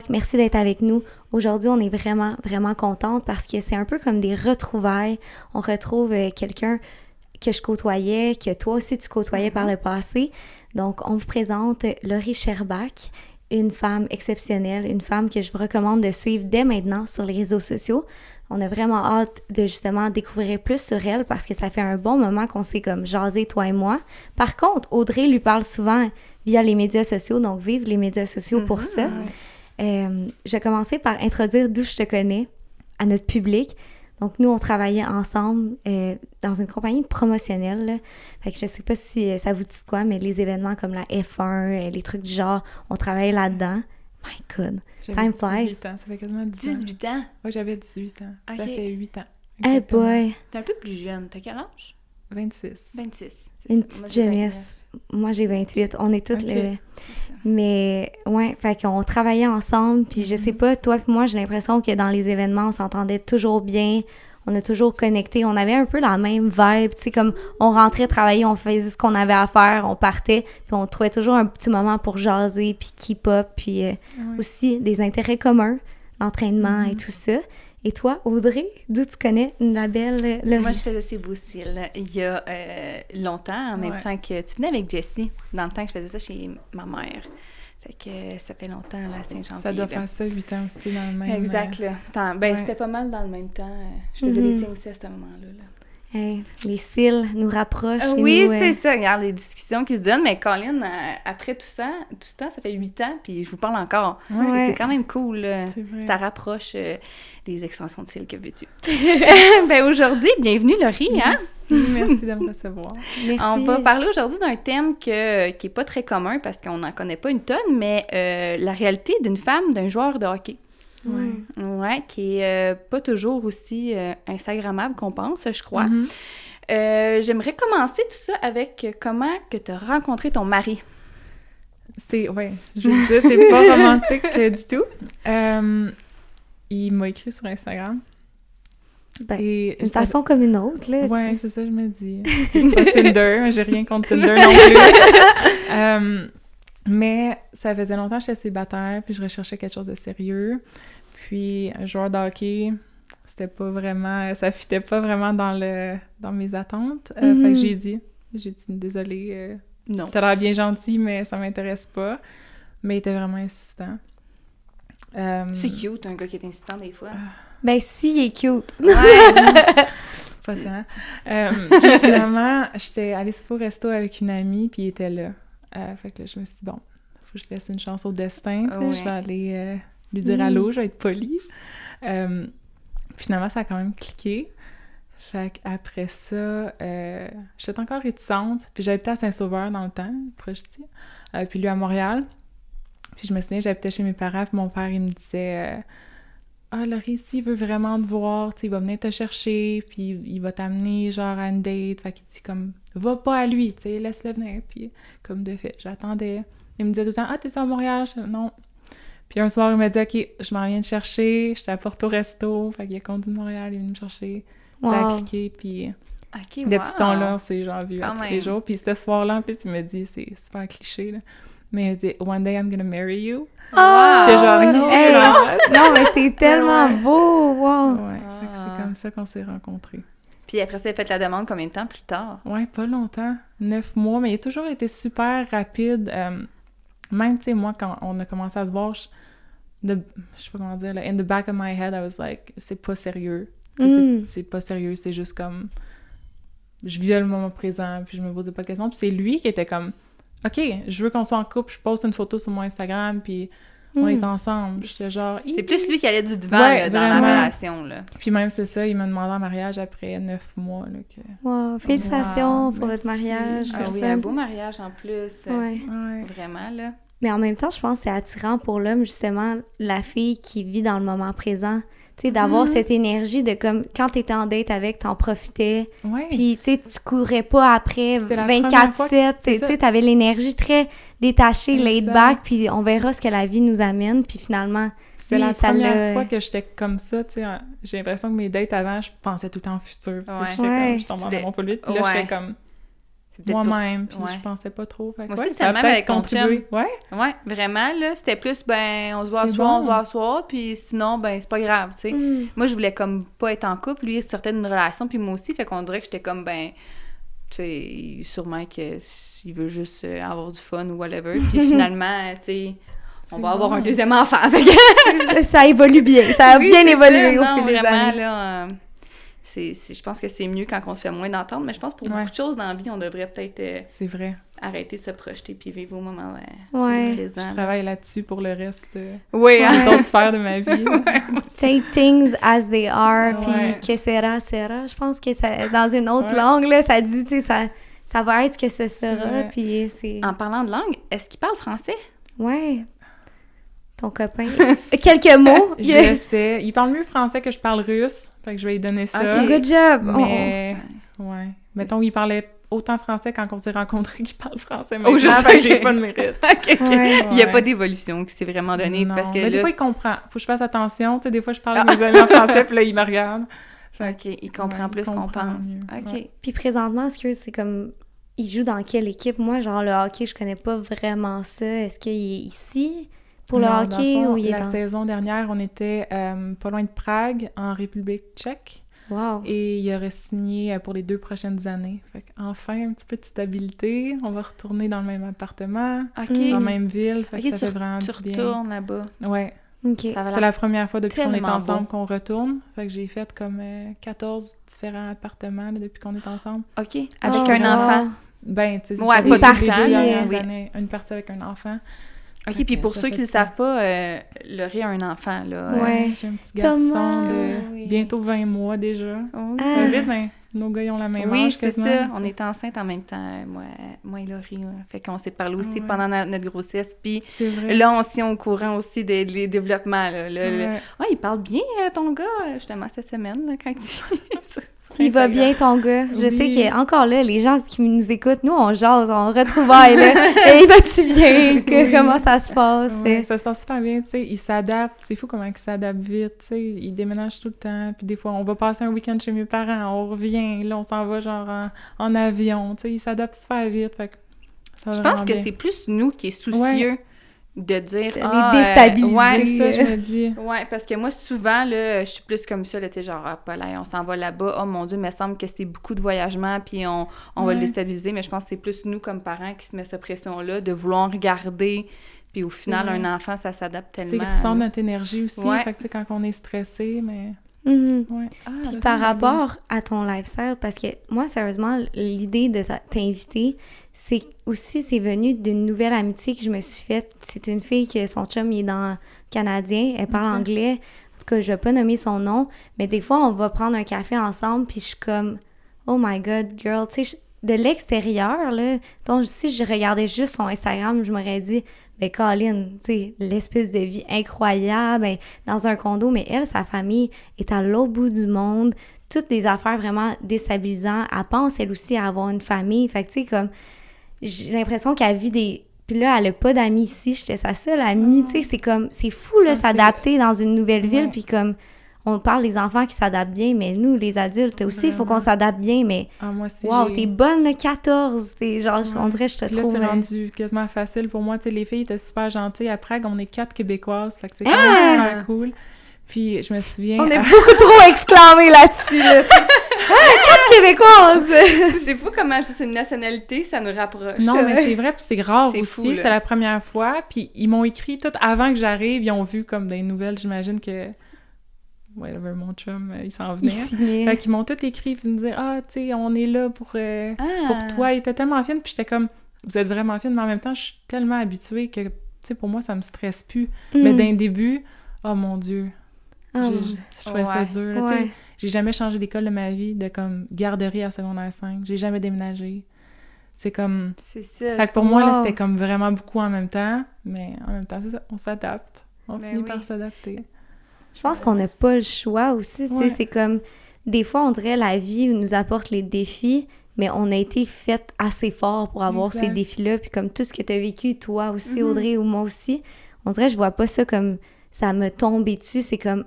Feedback. Merci d'être avec nous. Aujourd'hui, on est vraiment, vraiment contente parce que c'est un peu comme des retrouvailles. On retrouve quelqu'un que je côtoyais, que toi aussi tu côtoyais par le passé. Donc, on vous présente Laurie Sherbach, une femme exceptionnelle, une femme que je vous recommande de suivre dès maintenant sur les réseaux sociaux. On a vraiment hâte de justement découvrir plus sur elle parce que ça fait un bon moment qu'on s'est comme jasé, toi et moi. Par contre, Audrey lui parle souvent via les médias sociaux, donc vive les médias sociaux pour ça. Je vais commencer par introduire d'où je te connais à notre public. Donc, nous, on travaillait ensemble dans une compagnie promotionnelle. Là. Fait que je sais pas si ça vous dit quoi, mais les événements comme la F1, les trucs du genre, on travaillait là-dedans. My God, time flies. 18 ans, ça fait quasiment 18 ans? Oui, j'avais 18 ans. Okay. Ça fait 8 ans. Hey boy! T'es un peu plus jeune. T'as quel âge? 26. 26. Une petite jeunesse. Moi, j'ai 28. On est toutes Mais, ouais, fait qu'on travaillait ensemble, puis je sais pas, toi puis moi, j'ai l'impression que dans les événements, on s'entendait toujours bien, on a toujours connecté, on avait un peu la même vibe, tu sais, comme on rentrait travailler, on faisait ce qu'on avait à faire, on partait, puis on trouvait toujours un petit moment pour jaser, puis keep-up, puis aussi des intérêts communs, l'entraînement et tout ça. Et toi, Audrey, d'où tu connais la belle Laurie? Moi, je faisais ces beaux cils il y a longtemps, en même temps que tu venais avec Jessie, dans le temps que je faisais ça chez ma mère. Fait que ça fait longtemps, là, à Saint-Jean-Pied. Ça doit faire ça, 8 ans aussi, dans le même... Exact, là. C'était pas mal dans le même temps. Je faisais des signes aussi à ce moment-là, là. Hey, les cils nous rapprochent. Oui, c'est ça. Regarde les discussions qui se donnent. Mais Colin, après tout ce temps, ça fait 8 ans, puis je vous parle encore. Ouais. C'est quand même cool. C'est vrai. Ça rapproche les extensions de cils, que veux-tu. Ben aujourd'hui, bienvenue Laurie. Merci de me recevoir. Merci. On va parler aujourd'hui d'un thème qui est pas très commun parce qu'on n'en connaît pas une tonne, mais la réalité d'une femme, d'un joueur de hockey. Ouais, qui est pas toujours aussi instagrammable qu'on pense, je crois. J'aimerais commencer tout ça avec comment que tu as rencontré ton mari. Je vous dis, c'est pas romantique du tout. Il m'a écrit sur Instagram. Une façon comme une autre, là. Ouais, c'est ça, je me dis. C'est pas Tinder, j'ai rien contre Tinder non plus. Mais ça faisait longtemps que j'étais célibataire, puis je recherchais quelque chose de sérieux. Puis un joueur de hockey, ça fitait pas vraiment dans mes attentes. Fait que j'ai dit, désolée, non. T'as l'air bien gentil, mais ça m'intéresse pas. Mais il était vraiment insistant. C'est cute, un gars qui est insistant des fois. Ben si, il est cute. Pas tant. Puis finalement, j'étais allée au resto avec une amie, puis il était là. Fait que là, je me suis dit, bon, faut que je laisse une chance au destin. Je vais aller lui dire allô, je vais être polie. Finalement, ça a quand même cliqué. Fait qu'après ça, j'étais encore réticente. Puis j'habitais à Saint-Sauveur dans le temps, proche d'ici. Puis lui à Montréal. Puis je me souviens, j'habitais chez mes parents, puis mon père, il me disait Laurie, s'il veut vraiment te voir, il va venir te chercher, puis il va t'amener genre à une date. Fait qu'il dit comme, va pas à lui, laisse-le venir. Puis comme de fait, j'attendais. Il me disait tout le temps, t'es à Montréal? Non. Puis un soir, il m'a dit, OK, je m'en viens te chercher, j'étais à Porto Resto, fait qu'il a conduit de Montréal, il est venu me chercher. Wow. Ça a cliqué, puis depuis ce temps-là, on s'est genre vu tous les jours. Puis ce soir-là, en plus, il m'a dit, c'est super cliché, là, mais il a dit, one day I'm gonna marry you. J'étais genre, non, mais c'est tellement beau, wow! Ouais, c'est comme ça qu'on s'est rencontrés. Puis après ça, il a fait la demande combien de temps plus tard? Ouais, pas longtemps, 9 mois, mais il a toujours été super rapide. Même, tu sais, moi, quand on a commencé à se voir, je sais pas comment dire, là, in the back of my head, I was like, c'est pas sérieux. C'est pas sérieux, c'est juste comme, je vivais le moment présent, puis je me posais pas de questions. Puis c'est lui qui était comme, OK, je veux qu'on soit en couple, je poste une photo sur mon Instagram, puis on est ensemble. J'étais genre... C'est plus lui qui allait du devant là, dans la relation, là. Puis même, c'est ça, il m'a demandé en mariage après 9 mois, là, que... Wow, félicitations pour votre mariage. Ah oui, un beau mariage en plus. Ouais. Vraiment, là. Mais en même temps, je pense que c'est attirant pour l'homme, justement, la fille qui vit dans le moment présent. Tu sais, d'avoir cette énergie de comme, quand t'étais en date avec, t'en profitais. Puis, tu sais, tu courais pas après 24/7. Tu sais, t'avais l'énergie très détachée, laid back, puis on verra ce que la vie nous amène. Puis finalement, c'est la première fois que j'étais comme ça, tu sais. J'ai l'impression que mes dates avant, je pensais tout le temps au futur. Puis je tombais en amour pour lui. Puis là, j'étais comme... moi-même, puis je pensais pas trop. Fait que, moi aussi, ça a même peut-être avec mon chum. contribué. Ouais, vraiment, là, c'était plus, on se voit à C'est soir, bon. on se voit à soir, puis sinon, c'est pas grave, tu sais. Moi, je voulais comme pas être en couple, lui, il sortait d'une relation, puis moi aussi, fait qu'on dirait que j'étais comme, tu sais, sûrement qu'il veut juste avoir du fun ou whatever, puis finalement, tu sais, on va avoir un deuxième enfant, fait que... Ça évolue bien, ça a bien évolué au fil des années. Là, je pense que c'est mieux quand on se fait moins d'entendre, mais je pense que pour beaucoup de choses dans la vie, on devrait peut-être c'est vrai. arrêter de se projeter puis vivre au moment présent. Je travaille là-dessus pour le reste d'autres sphères de ma vie. Take things as they are, puis que sera, sera. Je pense que ça, dans une autre langue, là, ça dit, tu sais, ça va être ce que ce sera, puis c'est... En parlant de langue, est-ce qu'il parle français? Ouais. Ton copain. Quelques mots. Je sais. Il parle mieux français que je parle russe. Fait que je vais lui donner ça. Okay. Good job. Mais, mettons, il parlait autant français quand on s'est rencontrés qu'il parle français. Mais j'ai pas de mérite. Il n'y a pas d'évolution qui s'est vraiment donnée. Parce que mais des fois, il comprend. Faut que je fasse attention. Tu sais, des fois, je parle à mes amis en français, puis là, il me regarde. OK. Il comprend plus qu'on pense. OK. Puis présentement, est-ce que c'est comme... Il joue dans quelle équipe? Moi, genre, le hockey, je connais pas vraiment ça. Est-ce qu'il est ici? Pour le hockey, ou il est la saison dernière, on était pas loin de Prague, en République tchèque. Wow! Et il aurait signé pour les 2 prochaines années. Fait qu'enfin, un petit peu de stabilité. On va retourner dans le même appartement, dans la même ville. Fait que ça fait vraiment du bien. Tu retournes là-bas. Ouais. Okay. C'est la première fois depuis qu'on est ensemble qu'on retourne. Fait que j'ai fait comme 14 différents appartements là, depuis qu'on est ensemble. OK. Avec un enfant? Ben, tu sais, pas les partie. Années, une partie avec un enfant. OK, puis pour ceux qui ne le savent pas, Laurie a un enfant, là. Ouais. J'ai un petit garçon de bientôt 20 mois déjà. Vite, mais nos gars, ils ont la même âge quasiment. Oui, c'est ça. On est enceinte en même temps, moi et Laurie. Ouais. Fait qu'on s'est parlé aussi pendant notre grossesse. Puis là, on s'y est au courant aussi des développements. Là, il parle bien, ton gars, justement, cette semaine, là, quand tu... Il va bien, ton gars. Je sais qu'encore là, les gens qui nous écoutent, nous, on jase, on retrouvaille, là. Et il va-tu bien? Comment ça se passe? Ça se passe super bien, tu sais. Il s'adapte. C'est fou comment il s'adapte vite, tu sais. Il déménage tout le temps. Puis des fois, on va passer un week-end chez mes parents, on revient. Là, on s'en va genre en avion, tu sais. Il s'adapte super vite. Fait que ça va je pense vraiment que bien. C'est plus nous qui est soucieux. De dire... les déstabiliser. C'est ça, je me dis. Ouais, parce que moi, souvent, là, je suis plus comme ça, là, tu sais, genre, on s'en va là-bas, oh mon Dieu, il me semble que c'est beaucoup de voyagement, puis on va le déstabiliser, mais je pense que c'est plus nous, comme parents, qui se met cette pression-là, de vouloir regarder, puis au final, un enfant, ça s'adapte tellement. Tu sais, il ressent notre énergie aussi, fait que, tu sais, quand on est stressé, mais... Puis par rapport à ton lifestyle, parce que moi, sérieusement, l'idée de t'inviter, c'est venu d'une nouvelle amitié que je me suis faite. C'est une fille que son chum, il est canadien, elle parle anglais. En tout cas, je vais pas nommer son nom, mais des fois, on va prendre un café ensemble, puis je suis comme, oh my God, girl, tu sais, de l'extérieur, là, donc si je regardais juste son Instagram, je m'aurais dit, ben Colin, tu sais, l'espèce de vie incroyable, ben, dans un condo, mais elle, sa famille est à l'autre bout du monde, toutes des affaires vraiment déstabilisantes. Elle pense, elle aussi, à avoir une famille, fait que, tu sais, comme, j'ai l'impression qu'elle vit des... Puis là, elle a pas d'amis ici, j'étais sa seule amie, tu sais, c'est comme, c'est fou, là, s'adapter dans une nouvelle ville, puis comme... On parle des enfants qui s'adaptent bien, mais nous, les adultes, aussi, il faut qu'on s'adapte bien, mais... moi aussi, wow, t'es bonne, le 14! T'es genre, on dirait, je te trouve... Là, c'est rendu quasiment facile pour moi. Tu sais, les filles étaient super gentilles. À Prague, on est 4 Québécoises, fait que c'est quand même super cool. Puis, je me souviens... On est beaucoup trop exclamés là-dessus, là. 4 Québécoises! C'est fou comment juste une nationalité, ça nous rapproche. Non, mais c'est vrai, puis c'est rare c'est aussi. C'était la première fois, puis ils m'ont écrit tout avant que j'arrive. Ils ont vu comme des nouvelles, j'imagine que... whatever, mon chum, il s'en venait. Fait qu'ils m'ont tout écrit puis me dire « Ah, tu sais, on est là pour toi. » Il était tellement fine, puis j'étais comme « Vous êtes vraiment fine, mais en même temps, je suis tellement habituée que, tu sais, pour moi, ça me stresse plus. Mais d'un début, oh mon Dieu, je trouvais ça dur. Là, tu sais, j'ai jamais changé d'école de ma vie, de comme garderie à secondaire 5. J'ai jamais déménagé. C'est comme... C'est ça. Fait que pour moi, là, c'était comme vraiment beaucoup en même temps, mais en même temps, c'est ça, on s'adapte. On finit par s'adapter. Je pense qu'on n'a pas le choix aussi, tu sais, c'est comme, des fois, on dirait la vie nous apporte les défis, mais on a été fait assez fort pour avoir ces défis-là, puis comme tout ce que tu as vécu, toi aussi, Audrey, ou moi aussi, on dirait, je vois pas ça comme, ça me tombait dessus, c'est comme,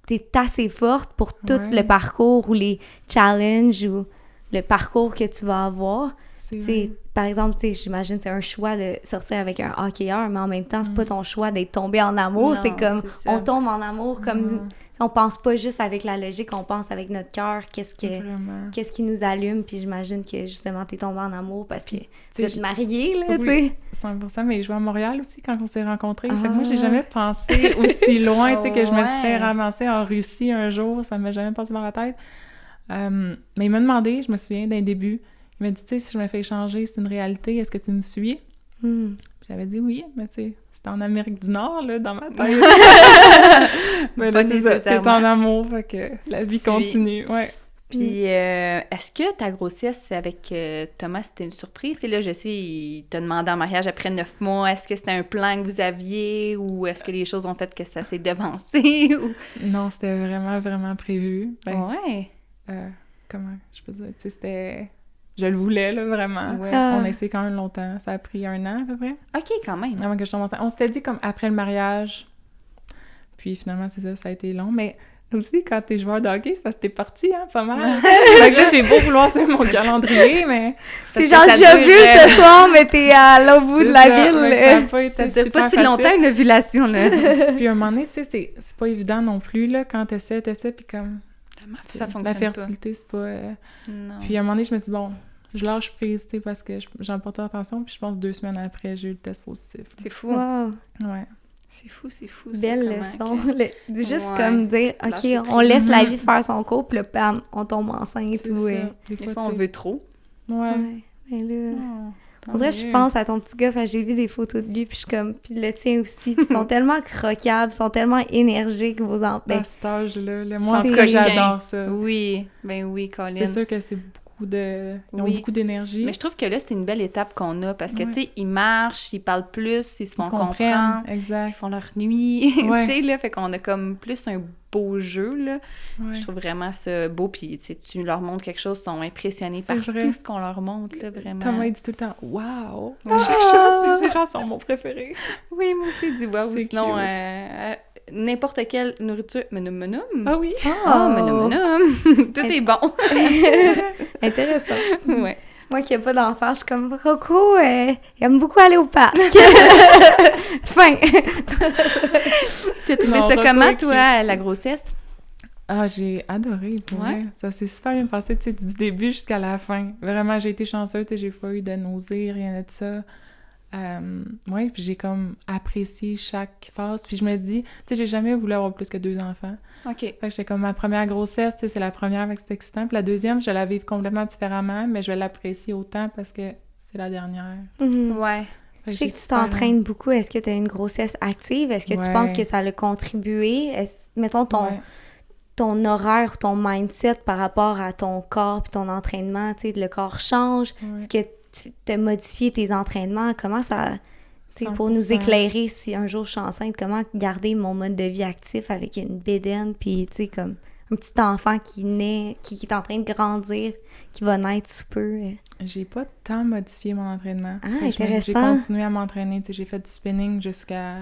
t'es assez forte pour tout le parcours, ou les challenges, ou le parcours que tu vas avoir. C'est Tu vrai. sais, par exemple, tu sais, j'imagine c'est un choix de sortir avec un hockeyeur, mais en même temps, c'est pas ton choix d'être tombé en amour. Non, c'est comme, c'est ça. on tombe en amour comme... On pense pas juste avec la logique, on pense avec notre cœur, Vraiment. qu'est-ce qui nous allume, puis j'imagine que justement t'es tombé en amour parce que tu sais, te marier, là, tu Oui, sais. 100%, mais je vais à Montréal aussi quand on s'est rencontrés. Fait que moi, Ah. j'ai jamais pensé aussi loin, tu sais, que je me Ouais. serais ramassée en Russie un jour. Ça m'a jamais passé par la tête. Mais il m'a demandé, je me souviens d'un début, il m'a dit, tu sais, si je me fais échanger, c'est une réalité, est-ce que tu me suis? Hmm. Puis j'avais dit oui, mais tu sais, c'était en Amérique du Nord, là, dans ma tête. Mais là, Pas c'est ça, t'es nécessairement. en amour, fait que la vie Suis. continue, ouais. Puis, est-ce que ta grossesse avec Thomas, c'était une surprise? Et là, je sais, il t'a demandé en mariage après 9 mois. Est-ce que c'était un plan que vous aviez ou est-ce que les choses ont fait que ça s'est devancé? Ou... Non, c'était vraiment, vraiment prévu. Ben, Ouais. comment je peux dire? Tu sais, c'était... Je le voulais, là, vraiment. Ouais. Ah. On a essayé quand même longtemps. Ça a pris 1 an, à peu près, OK, quand même. avant que je tombe enceinte. On s'était dit comme après le mariage. Puis finalement, c'est ça, ça a été long. Mais aussi, quand t'es joueur de hockey, c'est parce que t'es parti, hein, pas mal. Fait que là, j'ai beau vouloir suivre mon calendrier, mais... T'es Parce genre que ça déjà dure, vu ce soir, mais t'es à l'autre bout de la C'est ça, ville. fait que ça a pas été Ça dure pas super si facile. longtemps une ovulation, là. Puis à un moment donné, tu sais, c'est pas évident non plus, là, quand t'essaies, puis comme... Ça fonctionne La fertilité, c'est pas... pas. Non. Puis à un moment donné, je me suis dit, bon, je lâche prise, tu sais, parce que j'en portais attention, puis je pense 2 semaines après, j'ai eu le test positif. C'est fou. Wow. Ouais. C'est fou, c'est fou. ça, Belle comment leçon. que- Juste Ouais. comme dire, Lâcher OK, on prise. laisse la vie faire son cours, puis là, bam, on tombe enceinte. C'est Ou, ça. Des fois, tu on sais, veut trop. Ouais. ouais. Mais là... Oh, On dirait que je pense à ton petit gars, fait que j'ai vu des photos de lui, puis je suis comme, puis le tien aussi, puis ils sont tellement croquables, ils sont tellement énergiques, vos enfants. À cet âge-là, Ils moi, en sont tout cas, coquins. j'adore ça. Oui, ben oui, Colin. C'est sûr que c'est beaucoup de... Ils ont Oui. beaucoup d'énergie. Mais je trouve que là, c'est une belle étape qu'on a parce que, Ouais. tu sais, ils marchent, ils parlent plus, ils se font Ils comprennent, comprendre, ils exact. font leur nuit, Ouais. tu sais, là, fait qu'on a comme plus un beau jeu, là. Ouais. Je trouve vraiment ça beau, puis tu sais, tu leur montres quelque chose, ils sont impressionnés C'est par vrai. tout ce qu'on leur montre, là, vraiment. Thomas, il dit tout le temps « Wow! » Ouais. Chaque chose, ces gens sont mon préféré. Oui, moi aussi, dis wow, ou C'est sinon, cute. n'importe quelle nourriture, menum. Ah oui? Ah, menum. Tout est bon. Intéressant. Ouais. Moi qui n'ai pas d'enfant, je suis comme, Rocco, il aime beaucoup aller au parc. Fin. Tu as trouvé Non, ça Rocco comment, est toi, cute. la grossesse? Ah, j'ai adoré, pour Ouais. vrai. Ça s'est super bien passé, tu sais, du début jusqu'à la fin. Vraiment, j'ai été chanceuse, tu sais, j'ai pas eu de nausées, rien de ça. Ouais, puis j'ai comme apprécié chaque phase. Puis je me dis, tu sais, j'ai jamais voulu avoir plus que 2 enfants. OK. Fait que j'étais comme, ma première grossesse, tu sais, c'est la première, fait que c'est excitant. Puis la deuxième, je la vive complètement différemment, mais je vais l'apprécier autant parce que c'est la dernière. Mhm. Ouais. Je Fait sais j'ai que tu super t'entraînes beaucoup. Est-ce que tu as une grossesse active? Est-ce que tu Ouais. penses que ça a contribué? Mettons Ouais. ton horaire, ton mindset par rapport à ton corps puis ton entraînement, tu sais, le corps change. Ouais. Est-ce que tu as modifié tes entraînements? Comment ça... Tu sais, pour nous 100%. éclairer si un jour je suis enceinte, comment garder mon mode de vie actif avec une bédaine puis, tu sais, comme un petit enfant qui naît, qui est en train de grandir, qui va naître sous peu. J'ai pas tant modifié mon entraînement. Ah, Fait que j'ai intéressant. continué à m'entraîner. Tu sais, j'ai fait du spinning jusqu'à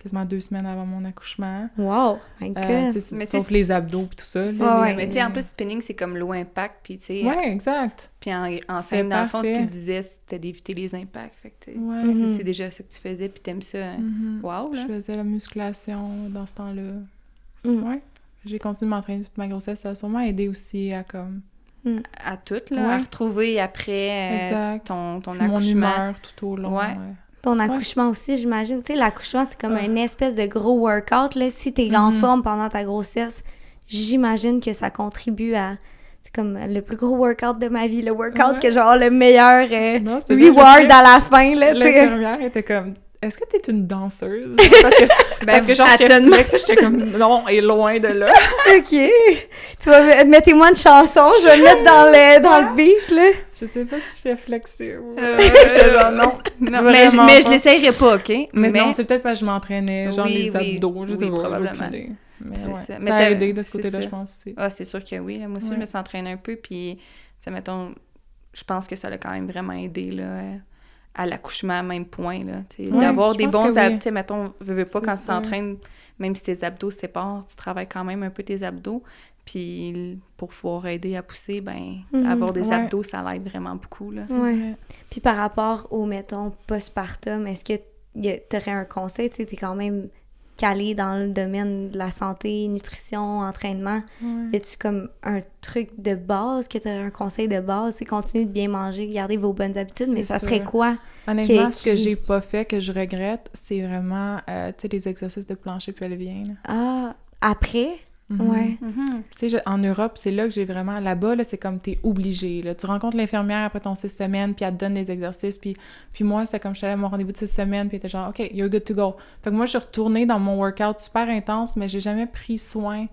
quasiment 2 semaines avant mon accouchement. Wow! My God! Tu sais, Mais sauf c'est- les abdos et tout ça. C'est là. ça. ouais. Mais tu sais, en plus, spinning, c'est comme low impact, puis tu sais... Ouais, exact. Puis en C'est scène, dans le fond, ce parfait. qu'il disait, c'était d'éviter les impacts. Fait que, tu sais, Ouais. si Mhm. c'est déjà ça que tu faisais, puis t'aimes ça, Mhm. wow, là. Je faisais la musculation dans ce temps-là. Mm. Ouais. J'ai continué de m'entraîner toute ma grossesse. Ça a sûrement aidé aussi à comme... À tout, là, à Ouais. retrouver après Exact. ton Mon accouchement. humeur tout au long. Ouais. Ouais. Ton accouchement aussi, j'imagine. Tu sais, l'accouchement, c'est comme Ah. une espèce de gros workout. Là. Si t'es en forme pendant ta grossesse, j'imagine que ça contribue à... C'est comme le plus gros workout de ma vie. Le workout Ouais. que genre le meilleur Non, c'est vrai, reward je sais. à la fin, là, tu sais. L'infirmière était comme... Est-ce que t'es une danseuse? Parce que genre, elle j'étais te demande- flex, j'étais comme, non, et loin de là. OK. Tu vas... Mettez-moi une chanson, je vais le mettre dans le beat, là. Je sais pas si j'étais flexible. J'étais genre, non. Non, Vraiment mais je pas. l'essayerai pas, OK? Mais non, c'est peut-être parce que je m'entraînais, genre Oui, les oui. abdos, je sais Oui, pas, probablement. j'ai aucune idée. Mais C'est ouais, ça. ça Mais a t'as- aidé de ce c'est côté-là, ça. je pense aussi. Ah, c'est sûr que oui. Là, moi aussi, Ouais. je me suis entraînée un peu, puis, tu sais, mettons, je pense que ça l'a quand même vraiment aidé, là, à l'accouchement, à même point, là, tu sais, Ouais, d'avoir je des pense bons que oui. tu sais, mettons, veux pas, C'est quand tu ça. t'entraînes, même si tes abdos se séparent, tu travailles quand même un peu tes abdos, Puis pour pouvoir aider à pousser, ben avoir des abdos, ça l'aide vraiment beaucoup, là. Ouais. Puis par rapport au, mettons, postpartum, est-ce que t'aurais un conseil? Tu sais, t'es quand même calé dans le domaine de la santé, nutrition, entraînement. Y a-tu comme un truc de base, que t'aurais un conseil de base? C'est continuer de bien manger, garder vos bonnes habitudes, mais ça serait quoi? Honnêtement, ce que j'ai pas fait, que je regrette, c'est vraiment, tu sais, les exercices de plancher pelvien, là. Ah, après? Ouais. Tu sais, en Europe, c'est là que j'ai vraiment... Là-bas, là, c'est comme t'es obligé, là. Tu rencontres l'infirmière après ton 6 semaines, puis elle te donne les exercices, puis moi, c'était comme, j'étais allée à mon rendez-vous de 6 semaines, puis elle était genre, OK, you're good to go. Fait que moi, je suis retournée dans mon workout super intense, mais j'ai jamais pris soin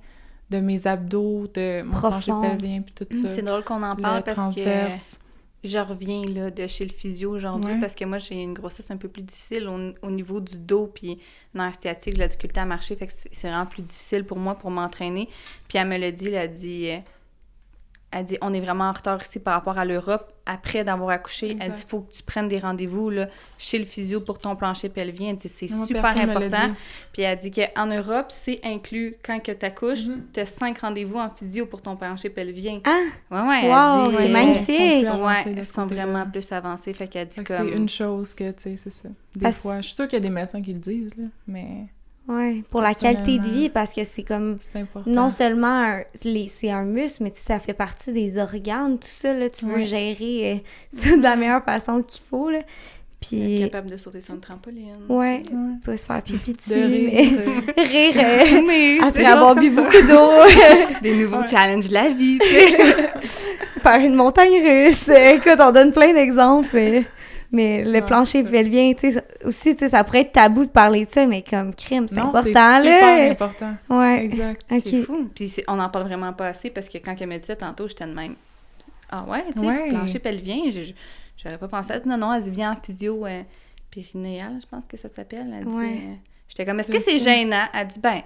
de mes abdos, de mon plancher pelvien, puis tout ça. C'est drôle qu'on en parle parce transverse. Que je reviens là, de chez le physio aujourd'hui parce que moi, j'ai une grossesse un peu plus difficile au niveau du dos puis nerf sciatique, j'ai la difficulté à marcher, fait que c'est vraiment plus difficile pour moi pour m'entraîner. Puis elle me l'a dit, elle dit, on est vraiment en retard ici par rapport à l'Europe. Après d'avoir accouché, exact. Elle dit, il faut que tu prennes des rendez-vous là, chez le physio pour ton plancher pelvien. Elle dit, c'est super important. Puis elle dit qu'en Europe, c'est inclus quand que tu accouches, tu as 5 rendez-vous en physio pour ton plancher pelvien. Ah! Ouais, wow, elle dit, c'est magnifique! Elles sont vraiment plus avancées. Fait qu'elle dit comme... C'est une chose que, tu sais, c'est ça. Des fois, je suis sûre qu'il y a des médecins qui le disent, là, mais... Oui, pour la qualité de vie, parce que c'est comme... C'est important. Non seulement c'est un muscle, mais ça fait partie des organes, tout ça, là, tu veux gérer ça de la meilleure façon qu'il faut, là. Puis... Être capable de sauter sur une trampoline. Ouais, pas se faire pipi dessus, de rire mais après avoir bu beaucoup d'eau. Des nouveaux challenges de la vie, tu sais. Faire une montagne russe. Écoute, on donne plein d'exemples, mais le plancher pelvien, tu sais, aussi, tu sais, ça pourrait être tabou de parler de ça, mais comme crime, c'est important, là. C'est super important. Ouais. Exact. Okay. C'est fou. Puis on n'en parle vraiment pas assez parce que quand elle m'a dit ça tantôt, j'étais de même. Ah ouais, tu sais, plancher pelvien, j'aurais pas pensé à ça. Non, elle dit viens en physio périnéale, je pense que ça s'appelle. Elle dit, j'étais comme, est-ce que c'est gênant? Elle dit, ben,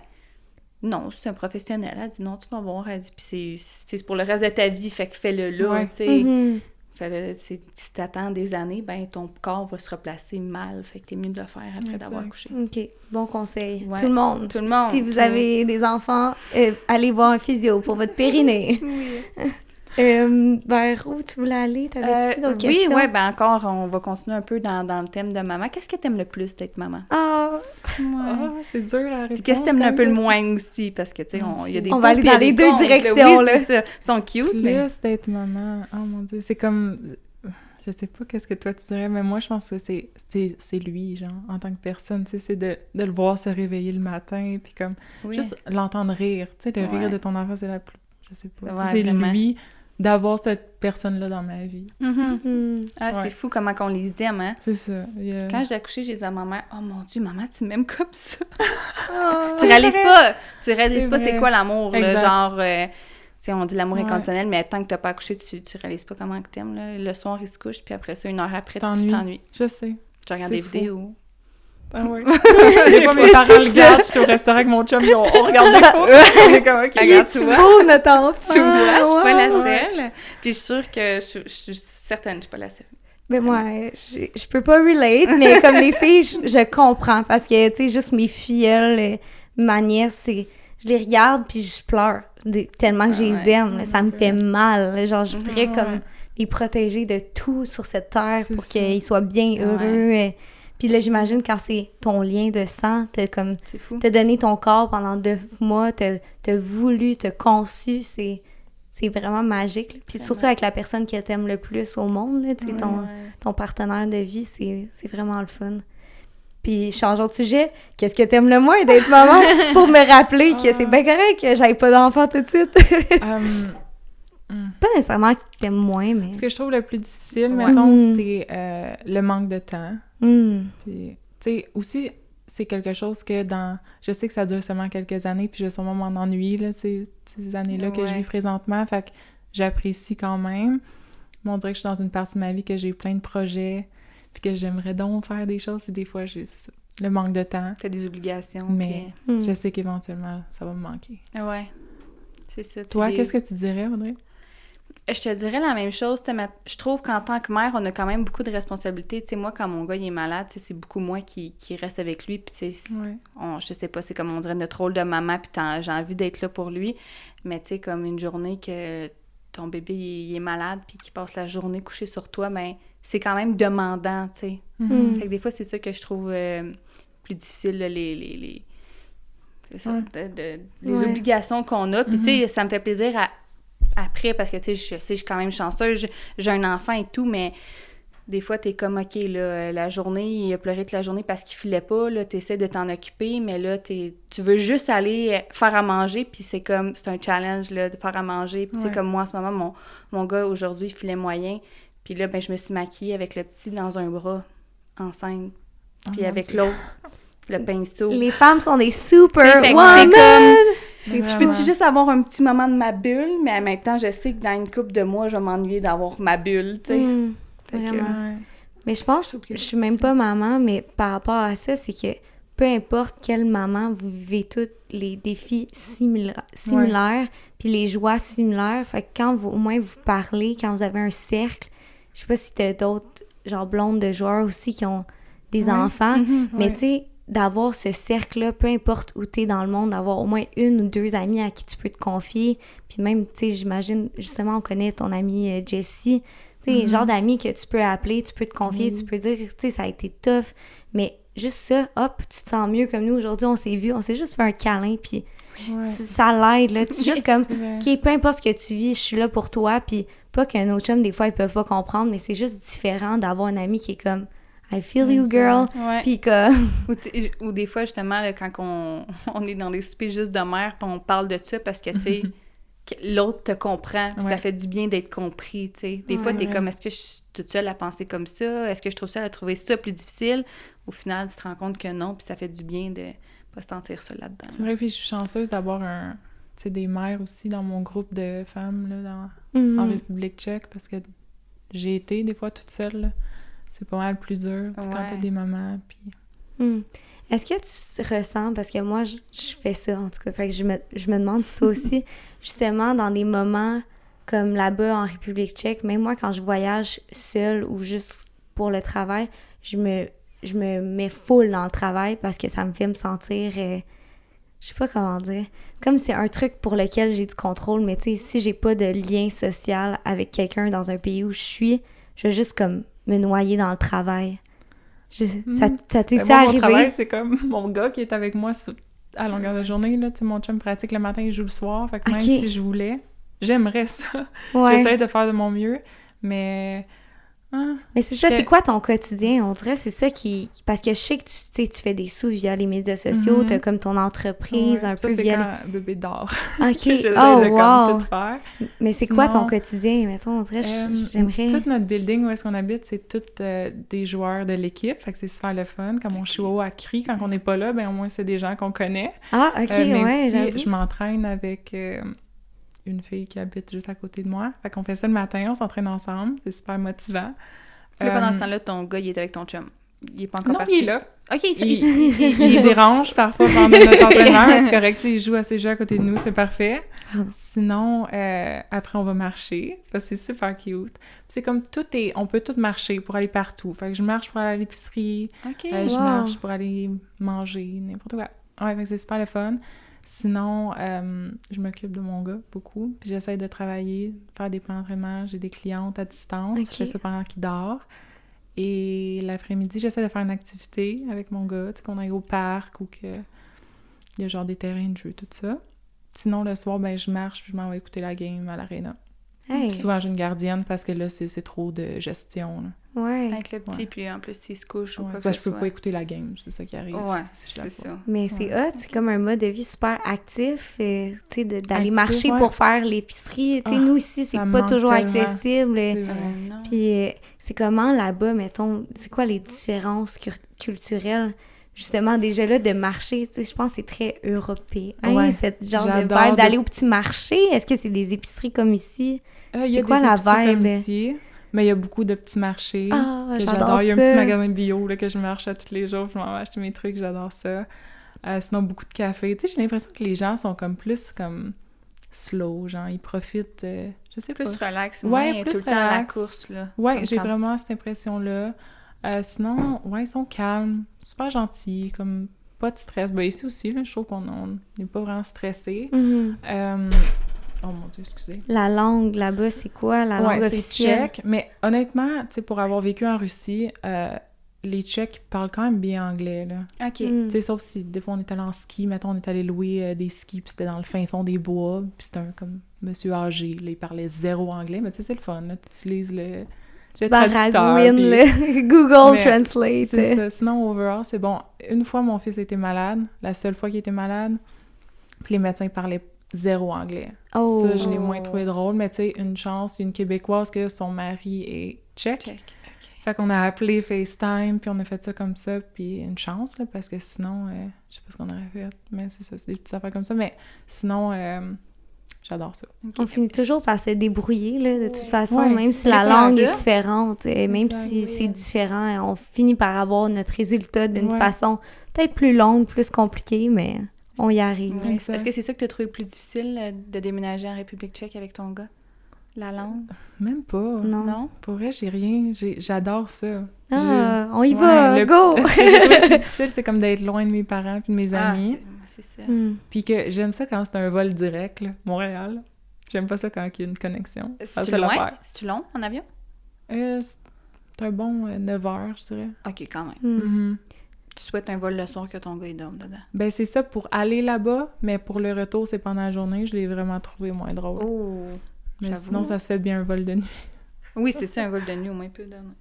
non, c'est un professionnel. Elle dit, non, tu vas voir. Elle dit, puis c'est pour le reste de ta vie, fait que fais-le là, tu sais. Si t'attends des années, ben ton corps va se replacer mal. Fait que t'es mieux de le faire après d'avoir accouché. OK. Bon conseil. Ouais. Tout le monde. Si vous avez des enfants, allez voir un physio pour votre périnée. Oui. Vers où tu voulais aller? T'avais-tu d'autres questions? Oui, ben encore, on va continuer un peu dans le thème de maman. Qu'est-ce que t'aimes le plus d'être maman? C'est dur à répondre. Puis qu'est-ce que t'aimes un peu le moins aussi? Parce que, tu sais, il y a des on va aller dans les deux directions, là. Ils sont cute, plus d'être maman. Oh mon Dieu, c'est comme... Je sais pas qu'est-ce que toi tu dirais, mais moi, je pense que c'est lui, genre, en tant que personne, tu sais, c'est de le voir se réveiller le matin, puis comme, juste l'entendre rire, tu sais, le rire de ton enfant, c'est la plus... Je sais pas. C'est lui... d'avoir cette personne-là dans ma vie. C'est fou comment on les aime, hein? C'est ça. Quand j'ai accouché, j'ai dit à ma mère, « Oh mon Dieu, maman, tu m'aimes comme ça! » Tu réalises pas c'est quoi l'amour, là, genre... tu sais, on dit l'amour inconditionnel, mais tant que t'as pas accouché, tu réalises pas comment que t'aimes, là. Le soir, il se couche, puis après ça, 1 heure après, tu t'ennuies. Je sais. Je regarde des vidéos. Ah oui. Des fois, mes parents le regardent, j'étais au restaurant avec mon chum, on regarde des photos. On est comme, OK, regarde, tu vois, notre enfant. Tu vois, je suis pas la seule. Puis je suis sûre que je suis certaine, je suis pas la seule. Ben moi, je peux pas relate, mais comme les filles, je comprends. Parce que, tu sais, juste mes filles, ma nièce, je les regarde puis je pleure tellement que je les aime. Là, ça me fait mal. Là, genre, je voudrais comme les protéger de tout sur cette terre pour qu'ils soient bien heureux. Puis là, j'imagine quand c'est ton lien de sang, t'as donné ton corps pendant 2 mois, t'as voulu, t'as conçu, c'est vraiment magique. Là. Puis surtout avec la personne que t'aimes le plus au monde, là, ton partenaire de vie, c'est vraiment le fun. Puis changeons de sujet, qu'est-ce que t'aimes le moins d'être maman? Pour me rappeler que c'est bien correct que j'aille pas d'enfant tout de suite. Pas nécessairement que t'aimes moins, mais... Ce que je trouve le plus difficile, mettons, c'est le manque de temps. Puis, tu sais, aussi, c'est quelque chose que je sais que ça dure seulement quelques années, puis je vais sûrement m'en ennuyer, là, ces années-là que je vis présentement, fait que j'apprécie quand même. Mais on dirait que je suis dans une partie de ma vie que j'ai plein de projets, puis que j'aimerais donc faire des choses, puis des fois, c'est ça, le manque de temps. T'as des obligations. Mais je sais qu'éventuellement, ça va me manquer. Ouais, c'est ça. Toi, qu'est-ce que tu dirais, Audrey? Je te dirais la même chose. Je trouve qu'en tant que mère, on a quand même beaucoup de responsabilités. Tu sais, moi, quand mon gars il est malade, c'est beaucoup moi qui reste avec lui. Puis, tu sais, je sais pas, c'est comme on dirait notre rôle de maman, puis j'ai envie d'être là pour lui. Mais, tu sais, comme une journée que ton bébé il est malade, puis qu'il passe la journée couché sur toi, ben c'est quand même demandant, tu sais. Fait que des fois, c'est ça que je trouve plus difficile, là, les obligations qu'on a. Puis, tu sais, ça me fait plaisir après, parce que, tu sais, je sais, je suis quand même chanceuse, j'ai un enfant et tout, mais des fois, t'es comme, OK, là, la journée, il a pleuré toute la journée parce qu'il filait pas, là, t'essaies de t'en occuper, mais là, tu veux juste aller faire à manger, puis c'est comme, c'est un challenge, là, de faire à manger. Puis, tu sais, comme moi, en ce moment, mon gars, aujourd'hui, il filait moyen, puis là, ben je me suis maquillée avec le petit dans un bras, enceinte, puis avec l'autre, le pinceau. Les femmes sont des super women! Je peux-tu juste avoir un petit moment de ma bulle, mais en même temps, je sais que dans une couple de mois, je vais m'ennuyer d'avoir ma bulle, tu sais. Vraiment. Mais je pense que je suis même pas maman, mais par rapport à ça, c'est que peu importe quelle maman, vous vivez tous les défis similaires, puis les joies similaires. Fait que quand au moins vous parlez, quand vous avez un cercle, je sais pas si t'as d'autres, genre blondes de joueurs aussi qui ont des enfants, mais tu sais, d'avoir ce cercle-là, peu importe où t'es dans le monde, d'avoir au moins une ou deux amies à qui tu peux te confier. Puis même, tu sais, j'imagine, justement, on connaît ton amie Jessie, tu sais, genre d'amis que tu peux appeler, tu peux te confier, tu peux dire, tu sais, ça a été tough, mais juste ça, hop, tu te sens mieux. Comme nous, aujourd'hui, on s'est vus, on s'est juste fait un câlin, puis ça l'aide, là. Tu juste comme, OK, peu importe ce que tu vis, je suis là pour toi, puis pas qu'un autre chum, des fois, ils peuvent pas comprendre, mais c'est juste différent d'avoir un ami qui est comme, I feel you, girl. Puis comme... Ou des fois, justement, là, quand on est dans des soupers juste de mère, puis on parle de ça parce que, tu sais, l'autre te comprend, puis ça fait du bien d'être compris, tu sais. Des fois, t'es comme, est-ce que je suis toute seule à penser comme ça? Est-ce que je trouve seule à trouver ça plus difficile? Au final, tu te rends compte que non, puis ça fait du bien de pas se sentir seule là-dedans. C'est vrai, puis je suis chanceuse d'avoir des mères aussi dans mon groupe de femmes, là, en République tchèque, parce que j'ai été des fois toute seule, là. C'est pas mal plus dur quand t'as des mamans, puis... Est-ce que tu te ressens, parce que moi, je fais ça, en tout cas, fait que je me demande si toi aussi, justement, dans des moments comme là-bas en République tchèque, même moi, quand je voyage seule ou juste pour le travail, je me mets full dans le travail parce que ça me fait me sentir... je sais pas comment dire. Comme c'est un truc pour lequel j'ai du contrôle, mais tu sais, si j'ai pas de lien social avec quelqu'un dans un pays où je suis, je vais juste comme me noyer dans le travail. Ça t'est-tu arrivé? Mon travail, c'est comme mon gars qui est avec moi à longueur de journée, là. Tu sais, mon chum pratique le matin, il joue le soir. Fait que même si je voulais, j'aimerais ça. J'essaie de faire de mon mieux, mais... Mais c'est ça, c'est quoi ton quotidien? On dirait c'est ça qui... Parce que je sais que tu fais des sous via les médias sociaux, t'as comme ton entreprise un peu via... Ça, c'est quand bébé dort. OK, j'essaie de comme tout faire. Mais c'est quoi ton quotidien? Mettons, on dirait, j'aimerais... Tout notre building où est-ce qu'on habite, c'est tous des joueurs de l'équipe, fait que c'est super le fun. Quand mon chihuahua crie, quand on n'est pas là, ben au moins c'est des gens qu'on connaît. Ah, OK, même si je m'entraîne avec... une fille qui habite juste à côté de moi. Fait qu'on fait ça le matin, on s'entraîne ensemble. C'est super motivant. Là, pendant ce temps-là, ton gars, il est avec ton chum. Il est pas encore parti? Non, il est là. OK, il dérange parfois pendant notre entraînement. C'est correct, il joue à ses jeux à côté de nous, c'est parfait. Sinon, après, on va marcher. Parce que c'est super cute. Puis c'est comme on peut tout marcher pour aller partout. Fait que je marche pour aller à l'épicerie. Je marche pour aller manger, n'importe quoi. Ouais, fait que c'est super le fun. Sinon, je m'occupe de mon gars beaucoup, puis j'essaie de travailler, faire des plans d'entraînement, j'ai des clientes à distance, je fais ça pendant qu'il dort. Et l'après-midi, j'essaie de faire une activité avec mon gars, tu sais, qu'on aille au parc ou qu'il y a genre des terrains de jeu, tout ça. Sinon, le soir, ben je marche, puis je m'en vais écouter la game à l'aréna. Puis souvent, j'ai une gardienne parce que là, c'est trop de gestion, là. Avec le petit, puis en plus, s'il se couche ou quoi que ce je peux pas écouter la game, c'est ça qui arrive. C'est ça. Mais c'est hot, c'est comme un mode de vie super actif, tu sais, d'aller marcher pour faire l'épicerie. Tu sais, nous ici, c'est pas toujours accessible. Puis c'est comment là-bas, mettons, c'est quoi les différences culturelles? Justement, déjà là, de marcher, tu sais, je pense que c'est très européen, cette genre de vibe d'aller au petit marché. Est-ce que c'est des épiceries comme ici? C'est quoi la vibe? Mais il y a beaucoup de petits marchés que j'adore. Il y a un petit magasin bio là, que je marche à tous les jours. Je m'en vais acheter mes trucs, j'adore ça. Sinon, beaucoup de café. Tu sais, j'ai l'impression que les gens sont comme plus comme slow, genre ils profitent, je Je sais plus pas. relax, Ouais, moins plus tout le temps à la relax. course, là. Ouais, Comme j'ai quand- vraiment cette impression-là. Sinon, ouais, ils sont calmes, super gentils, comme pas de stress. Ben ici aussi, là, je trouve qu'on n'est pas vraiment stressé. Oh mon Dieu, excusez. La langue là-bas, c'est quoi? La langue Ouais, c'est officielle? tchèque, mais honnêtement, tu sais, pour avoir vécu en Russie, les Tchèques parlent quand même bien anglais, là. OK. Tu sais, sauf si des fois on est allé en ski, mettons, on est allé louer des skis, puis c'était dans le fin fond des bois, puis c'était un comme monsieur âgé, là, il parlait zéro anglais, mais tu sais, c'est le fun, là, tu utilises le traducteur, Baragouine, puis- le Google Mais Translate. c'est ça. Sinon, overall, c'est bon. Une fois, mon fils était malade, la seule fois qu'il était malade, puis les médecins parlaient zéro anglais. Oh. Ça, je l'ai moins trouvé drôle, mais tu sais, une chance, il y a une Québécoise que son mari est tchèque. Check. Fait qu'on a appelé FaceTime, puis on a fait ça comme ça, puis une chance, là, parce que sinon, je sais pas ce qu'on aurait fait, mais c'est ça, c'est des petites affaires comme ça, mais sinon, j'adore ça. On finit toujours par se débrouiller, là, de toute façon, Ouais. même si Mais la c'est langue ça. est différente, même Exact. si c'est différent, on finit par avoir notre résultat d'une Ouais. façon peut-être plus longue, plus compliquée, mais on y arrive. Ouais. Exact. Est-ce que c'est ça que tu as trouvé le plus difficile de déménager en République tchèque avec ton gars? La langue? Même pas. Non. Non? Pour vrai, j'ai rien. J'adore ça. Ah, on y Ouais, va, go! Ce que j'ai trouvé le plus difficile, c'est comme d'être loin de mes parents puis de mes Ah, amis. c'est ça. Puis que j'aime ça quand c'est un vol direct, là, Montréal. J'aime pas ça quand il y a une connexion. C'est-tu loin? C'est-tu long en avion? C'est un bon 9 heures, je dirais. OK, quand même. Mhm. Tu souhaites un vol le soir que ton gars il dorme dedans. Ben, c'est ça pour aller là-bas, mais pour le retour, c'est pendant la journée. Je l'ai vraiment trouvé moins drôle. Oh! mais j'avoue. sinon, ça se fait bien un vol de nuit. Oui, c'est ça, un vol de nuit au moins peu dormir.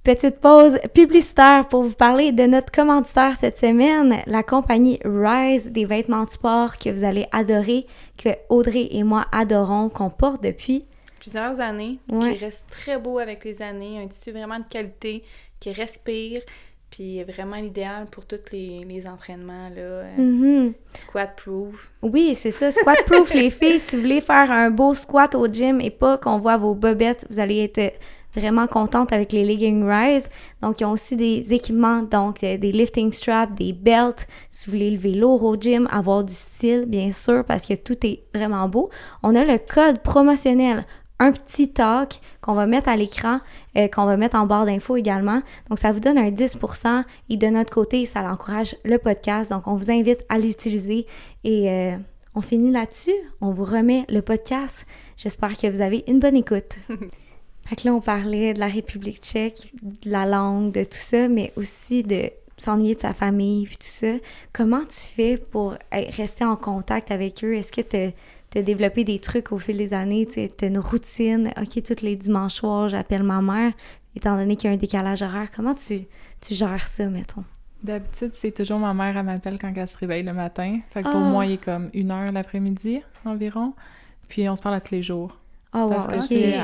Petite pause publicitaire pour vous parler de notre commanditaire cette semaine, la compagnie Rise, des vêtements de sport que vous allez adorer, que Audrey et moi adorons, qu'on porte depuis. Plusieurs années, Ouais. qui reste très beau avec les années, un tissu vraiment de qualité, qui respire, puis vraiment l'idéal pour tous les entraînements, là, Mhm. squat-proof. Oui, c'est ça, squat proof les filles. Si vous voulez faire un beau squat au gym et pas qu'on voit vos bobettes, vous allez être vraiment contente avec les leggings Rise. Donc, ils ont aussi des équipements, donc des lifting straps, des belts, si vous voulez lever lourd au gym, avoir du style, bien sûr, parce que tout est vraiment beau. On a le code promotionnel, un petit talk qu'on va mettre à l'écran, qu'on va mettre en barre d'infos également. Donc, ça vous donne un 10%. Et de notre côté, ça encourage le podcast. Donc, on vous invite à l'utiliser. Et on finit là-dessus. On vous remet le podcast. J'espère que vous avez une bonne écoute. Fait que là, on parlait de la République tchèque, de la langue, de tout ça, mais aussi de s'ennuyer de sa famille, puis tout ça. Comment tu fais pour rester en contact avec eux? Est-ce que tu as développé des trucs au fil des années? Tu as une routine? OK, tous les dimanches soirs, j'appelle ma mère, étant donné qu'il y a un décalage horaire. Comment tu gères ça, mettons? D'habitude, c'est toujours ma mère, elle m'appelle quand elle se réveille le matin. Fait que pour Ah. moi, il est comme 1 heure l'après-midi environ. Puis on se parle à tous les jours. Ah, wow, Parce que, OK. tu sais,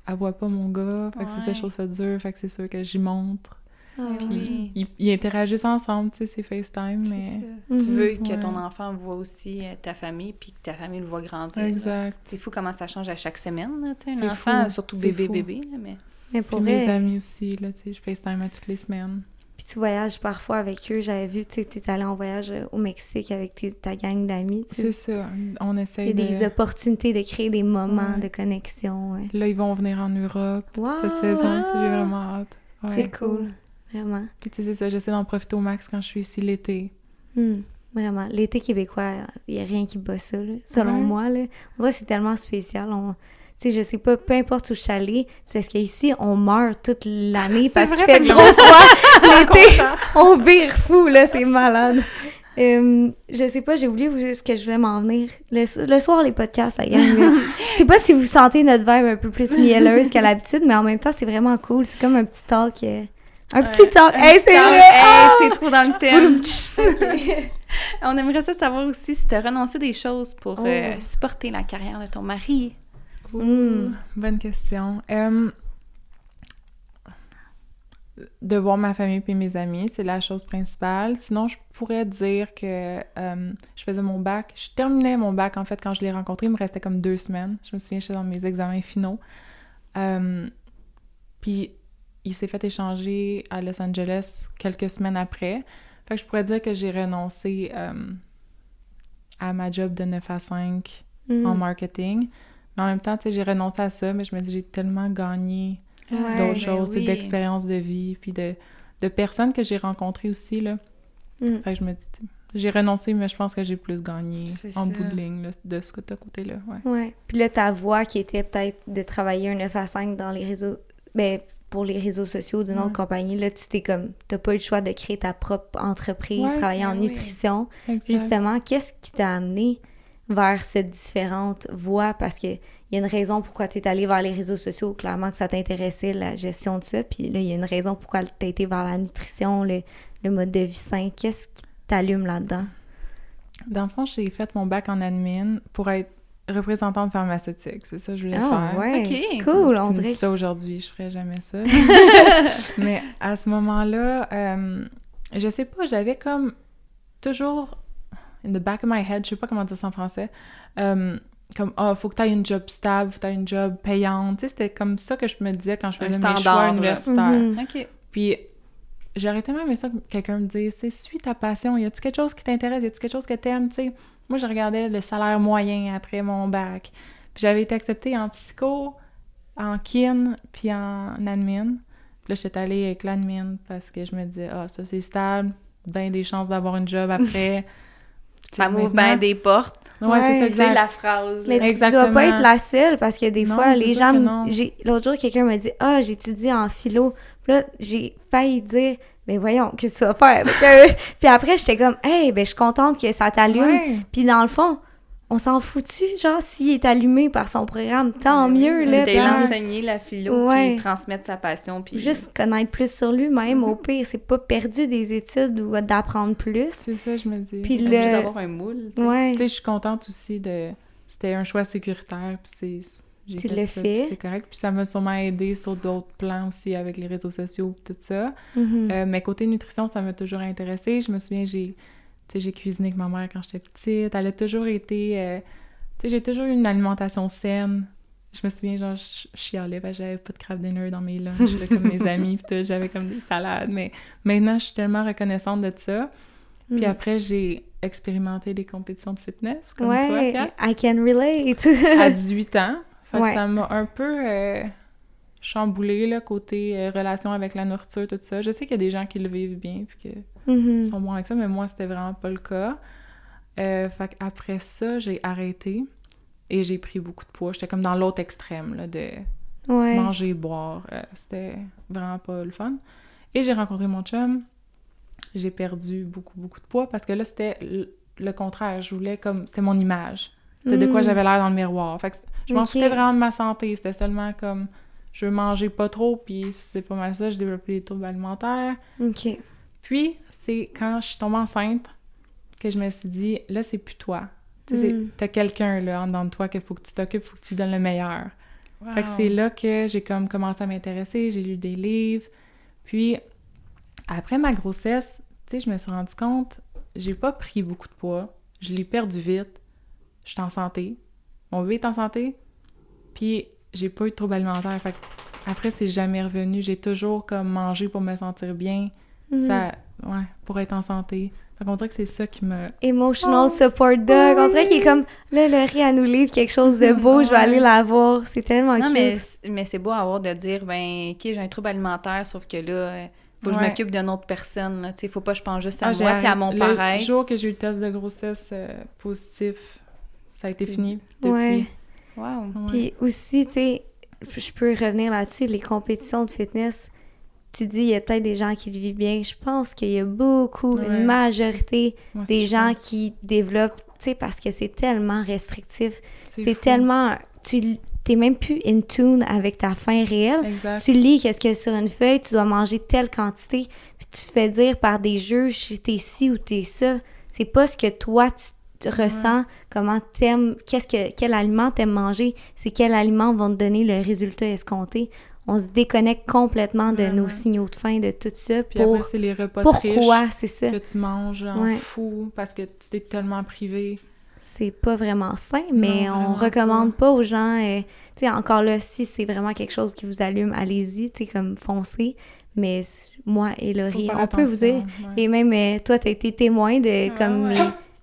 elle voit pas mon gars. Fait que c'est ça, Ouais. je trouve ça dur. Fait que c'est sûr que j'y montre. Ah, Oui. Ils interagissent ensemble, tu sais, c'est FaceTime, mais... C'est ça. Mhm. Tu veux que Ouais. ton enfant voit aussi ta famille, puis que ta famille le voit grandir. Exact. C'est fou comment ça change à chaque semaine, là, tu sais, C'est un enfant, fou, surtout c'est bébé, là, mais... Mais pour Puis mes vrai, amis aussi, là, tu sais, je FaceTime à toutes les semaines. puis tu voyages parfois avec eux. J'avais vu, tu sais, t'es allé en voyage au Mexique avec ta gang d'amis, tu sais. C'est ça, on Il y essaye a des de... opportunités de créer des moments Ouais. de connexion. Ouais. Là, ils vont venir en Europe Wow! cette saison, tu sais, j'ai vraiment hâte. Ouais. C'est cool, vraiment. Puis tu sais, c'est ça, j'essaie d'en profiter au max quand je suis ici l'été. Vraiment. L'été québécois, il n'y a rien qui bat ça, là, selon Ouais. moi. Là. On dirait que c'est tellement spécial. Tu sais, je sais pas, peu importe où je suis allée, c'est parce qu'ici, on meurt toute l'année parce qu'il vrai, fait fait que trop froid. L'été, on vire fou, là, c'est malade. Je sais pas, j'ai oublié ce que je voulais m'en venir. Le soir, les podcasts, ça gagne. Là. Je sais pas si vous sentez notre vibe un peu plus mielleuse qu'à l'habitude, mais en même temps, c'est vraiment cool. C'est comme un petit talk. Un petit talk. Hey, c'est vrai! Hey, Ah! t'es trop dans le thème! Boum, On aimerait ça savoir aussi si t'as renoncé des choses pour Oh. supporter la carrière de ton mari. Bonne question. De voir ma famille puis mes amis, c'est la chose principale. Sinon, je pourrais dire que je faisais mon bac. Je terminais mon bac, en fait, quand je l'ai rencontré. Il me restait comme 2 semaines. Je me souviens, j'étais dans mes examens finaux. Puis, il s'est fait échanger à Los Angeles quelques semaines après. Fait que je pourrais dire que j'ai renoncé à ma job de 9 à 5 en marketing. Mais en même temps, tu sais, j'ai renoncé à ça, mais je me dis, j'ai tellement gagné d'autres choses, tu sais, d'expériences de vie, puis de personnes que j'ai rencontrées aussi, là. Fait que je me dis, tu sais, j'ai renoncé, mais je pense que j'ai plus gagné en bout de ligne, là, de ce côté-là, Ouais. Puis là, ta voie qui était peut-être de travailler un 9 à 5 dans les réseaux... Ben, pour les réseaux sociaux d'une autre compagnie, là, tu t'es comme... T'as pas eu le choix de créer ta propre entreprise, travailler en nutrition. Justement, qu'est-ce qui t'a amené vers cette différente voie? Parce que il y a une raison pourquoi tu es allé vers les réseaux sociaux, clairement que ça t'intéressait, la gestion de ça. Puis là, il y a une raison pourquoi tu as été vers la nutrition, le mode de vie sain. Qu'est-ce qui t'allume là-dedans? Dans le fond, j'ai fait mon bac en admin pour être représentante pharmaceutique. C'est ça que je voulais faire. Ouais. OK. Cool, on on dirait. Tu me dis ça aujourd'hui, je ferais jamais ça. Mais à ce moment-là, je sais pas, j'avais comme toujours in the back of my head, je sais pas comment dire ça en français, comme faut que tu aies une job stable, faut que tu aies une job payante. Tu sais, c'était comme ça que je me disais quand je faisais mes choix universitaires. OK. Puis j'aurais tellement aimé ça que quelqu'un me dise, tu sais, suis ta passion, y a-tu quelque chose qui t'intéresse, y a-tu quelque chose que t'aimes, tu sais. Moi, je regardais le salaire moyen après mon bac. Puis j'avais été acceptée en psycho, en kin, puis en admin. Puis là, j'étais allée avec l'admin parce que je me disais, ça c'est stable, bien des chances d'avoir une job après. Ça m'ouvre bien des portes. Ouais, c'est ça, exact. C'est la phrase. Mais tu dois pas être la seule parce que des fois, les gens... L'autre jour, quelqu'un m'a dit « Ah, j'étudie en philo. » Puis là, j'ai failli dire « Mais voyons, qu'est-ce que tu vas faire? » Puis après, j'étais comme « Hey, ben je suis contente que ça t'allume. Ouais. » Puis dans le fond, on s'en fout-tu, genre, s'il est allumé par son programme, tant mieux, là. Déjà enseigner la philo, puis transmettre sa passion, puis... Juste connaître plus sur lui-même, au pire, c'est pas perdu des études ou d'apprendre plus. C'est ça, je me dis. Puis juste d'avoir un moule, tu sais. Tu sais, je suis contente aussi de... C'était un choix sécuritaire, puis tu l'as fait. C'est correct, puis ça m'a sûrement aidé sur d'autres plans aussi, avec les réseaux sociaux, tout ça. Mais côté nutrition, ça m'a toujours intéressée. Je me souviens, j'ai cuisiné avec ma mère quand j'étais petite. Elle a toujours été... j'ai toujours eu une alimentation saine. Je me souviens, genre, je chialais parce que j'avais pas de craft dinner dans mes lunchs, là, comme mes amis, puis tout. J'avais comme des salades. Mais maintenant, je suis tellement reconnaissante de ça. Puis après, j'ai expérimenté des compétitions de fitness, comme toi, Kat. I can relate! À 18 ans. Fait que ça m'a un peu... chamboulé, là, côté relation avec la nourriture, tout ça. Je sais qu'il y a des gens qui le vivent bien, puis qu'ils sont bons avec ça, mais moi, c'était vraiment pas le cas. Fait qu'après ça, j'ai arrêté et j'ai pris beaucoup de poids. J'étais comme dans l'autre extrême, là, de manger et boire. C'était vraiment pas le fun. Et j'ai rencontré mon chum. J'ai perdu beaucoup, beaucoup de poids parce que là, c'était le contraire. Je voulais comme... C'était mon image. C'était de quoi j'avais l'air dans le miroir. Fait que je m'en foutais vraiment de ma santé. C'était seulement comme... Je veux manger pas trop, puis c'est pas mal ça. J'ai développé des troubles alimentaires. OK. Puis, c'est quand je suis tombée enceinte que je me suis dit, là, c'est plus toi. Tu sais, t'as quelqu'un, là, en dedans de toi qu'il faut que tu t'occupes, il faut que tu lui donnes le meilleur. Wow. Fait que c'est là que j'ai comme commencé à m'intéresser. J'ai lu des livres. Puis, après ma grossesse, tu sais, je me suis rendu compte, j'ai pas pris beaucoup de poids. Je l'ai perdu vite. Je suis en santé. Mon bébé est en santé. Puis, j'ai pas eu de troubles alimentaires. Fait après, c'est jamais revenu. J'ai toujours comme mangé pour me sentir bien. Ça, pour être en santé. Fait qu'on dirait que c'est ça qui me... Emotional support dog. On dirait qu'il est comme, là, Laurie, elle nous livre quelque chose de beau, je vais aller la voir. C'est tellement cute. Mais c'est beau à avoir de dire, ben, OK, j'ai un trouble alimentaire, sauf que là, faut que je m'occupe d'une autre personne. Tu sais, faut pas que je pense juste à moi puis à mon pareil. Le jour que j'ai eu le test de grossesse positif, ça a été fini depuis. Wow. Puis aussi, tu sais, je peux revenir là-dessus, les compétitions de fitness, tu dis, il y a peut-être des gens qui le vivent bien. Je pense qu'il y a beaucoup, une majorité des gens qui développent, tu sais, parce que c'est tellement restrictif. C'est tellement... T'es même plus in tune avec ta faim réelle. Exact. Tu lis qu'est-ce qu'il y a sur une feuille, tu dois manger telle quantité, puis tu te fais dire par des juges, t'es ci ou t'es ça. C'est pas ce que toi, tu ressens, comment t'aimes, quel aliment t'aimes manger, c'est quels aliments vont te donner le résultat escompté. On se déconnecte complètement de nos signaux de faim, de tout ça. Puis après, c'est les repas pourquoi c'est ça que tu manges en fou parce que tu t'es tellement privé. C'est pas vraiment sain, mais on recommande pas aux gens... tu sais, encore là, si c'est vraiment quelque chose qui vous allume, allez-y, tu sais, comme foncez. Mais moi et Laurie, on peut vous dire... Et même toi, t'as été témoin de comme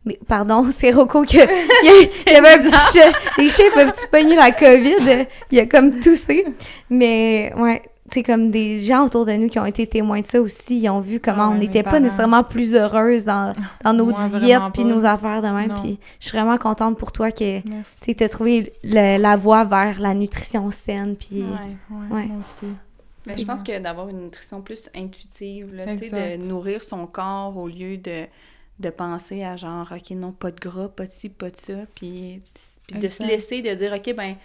Mais, pardon, c'est Rocco il y avait un petit chat. Les chiens peuvent-tu pogner la COVID? Il a comme toussé. Mais, ouais, c'est comme des gens autour de nous qui ont été témoins de ça aussi. Ils ont vu comment on n'était pas nécessairement plus heureuses dans nos diètes puis nos affaires de même. Puis je suis vraiment contente pour toi que tu as trouvé la voie vers la nutrition saine. Puis, moi aussi. Mais je pense que d'avoir une nutrition plus intuitive, là, de nourrir son corps au lieu de penser à genre, OK, non, pas de gras, pas de ci, pas de ça, puis de se laisser, de dire, OK, ben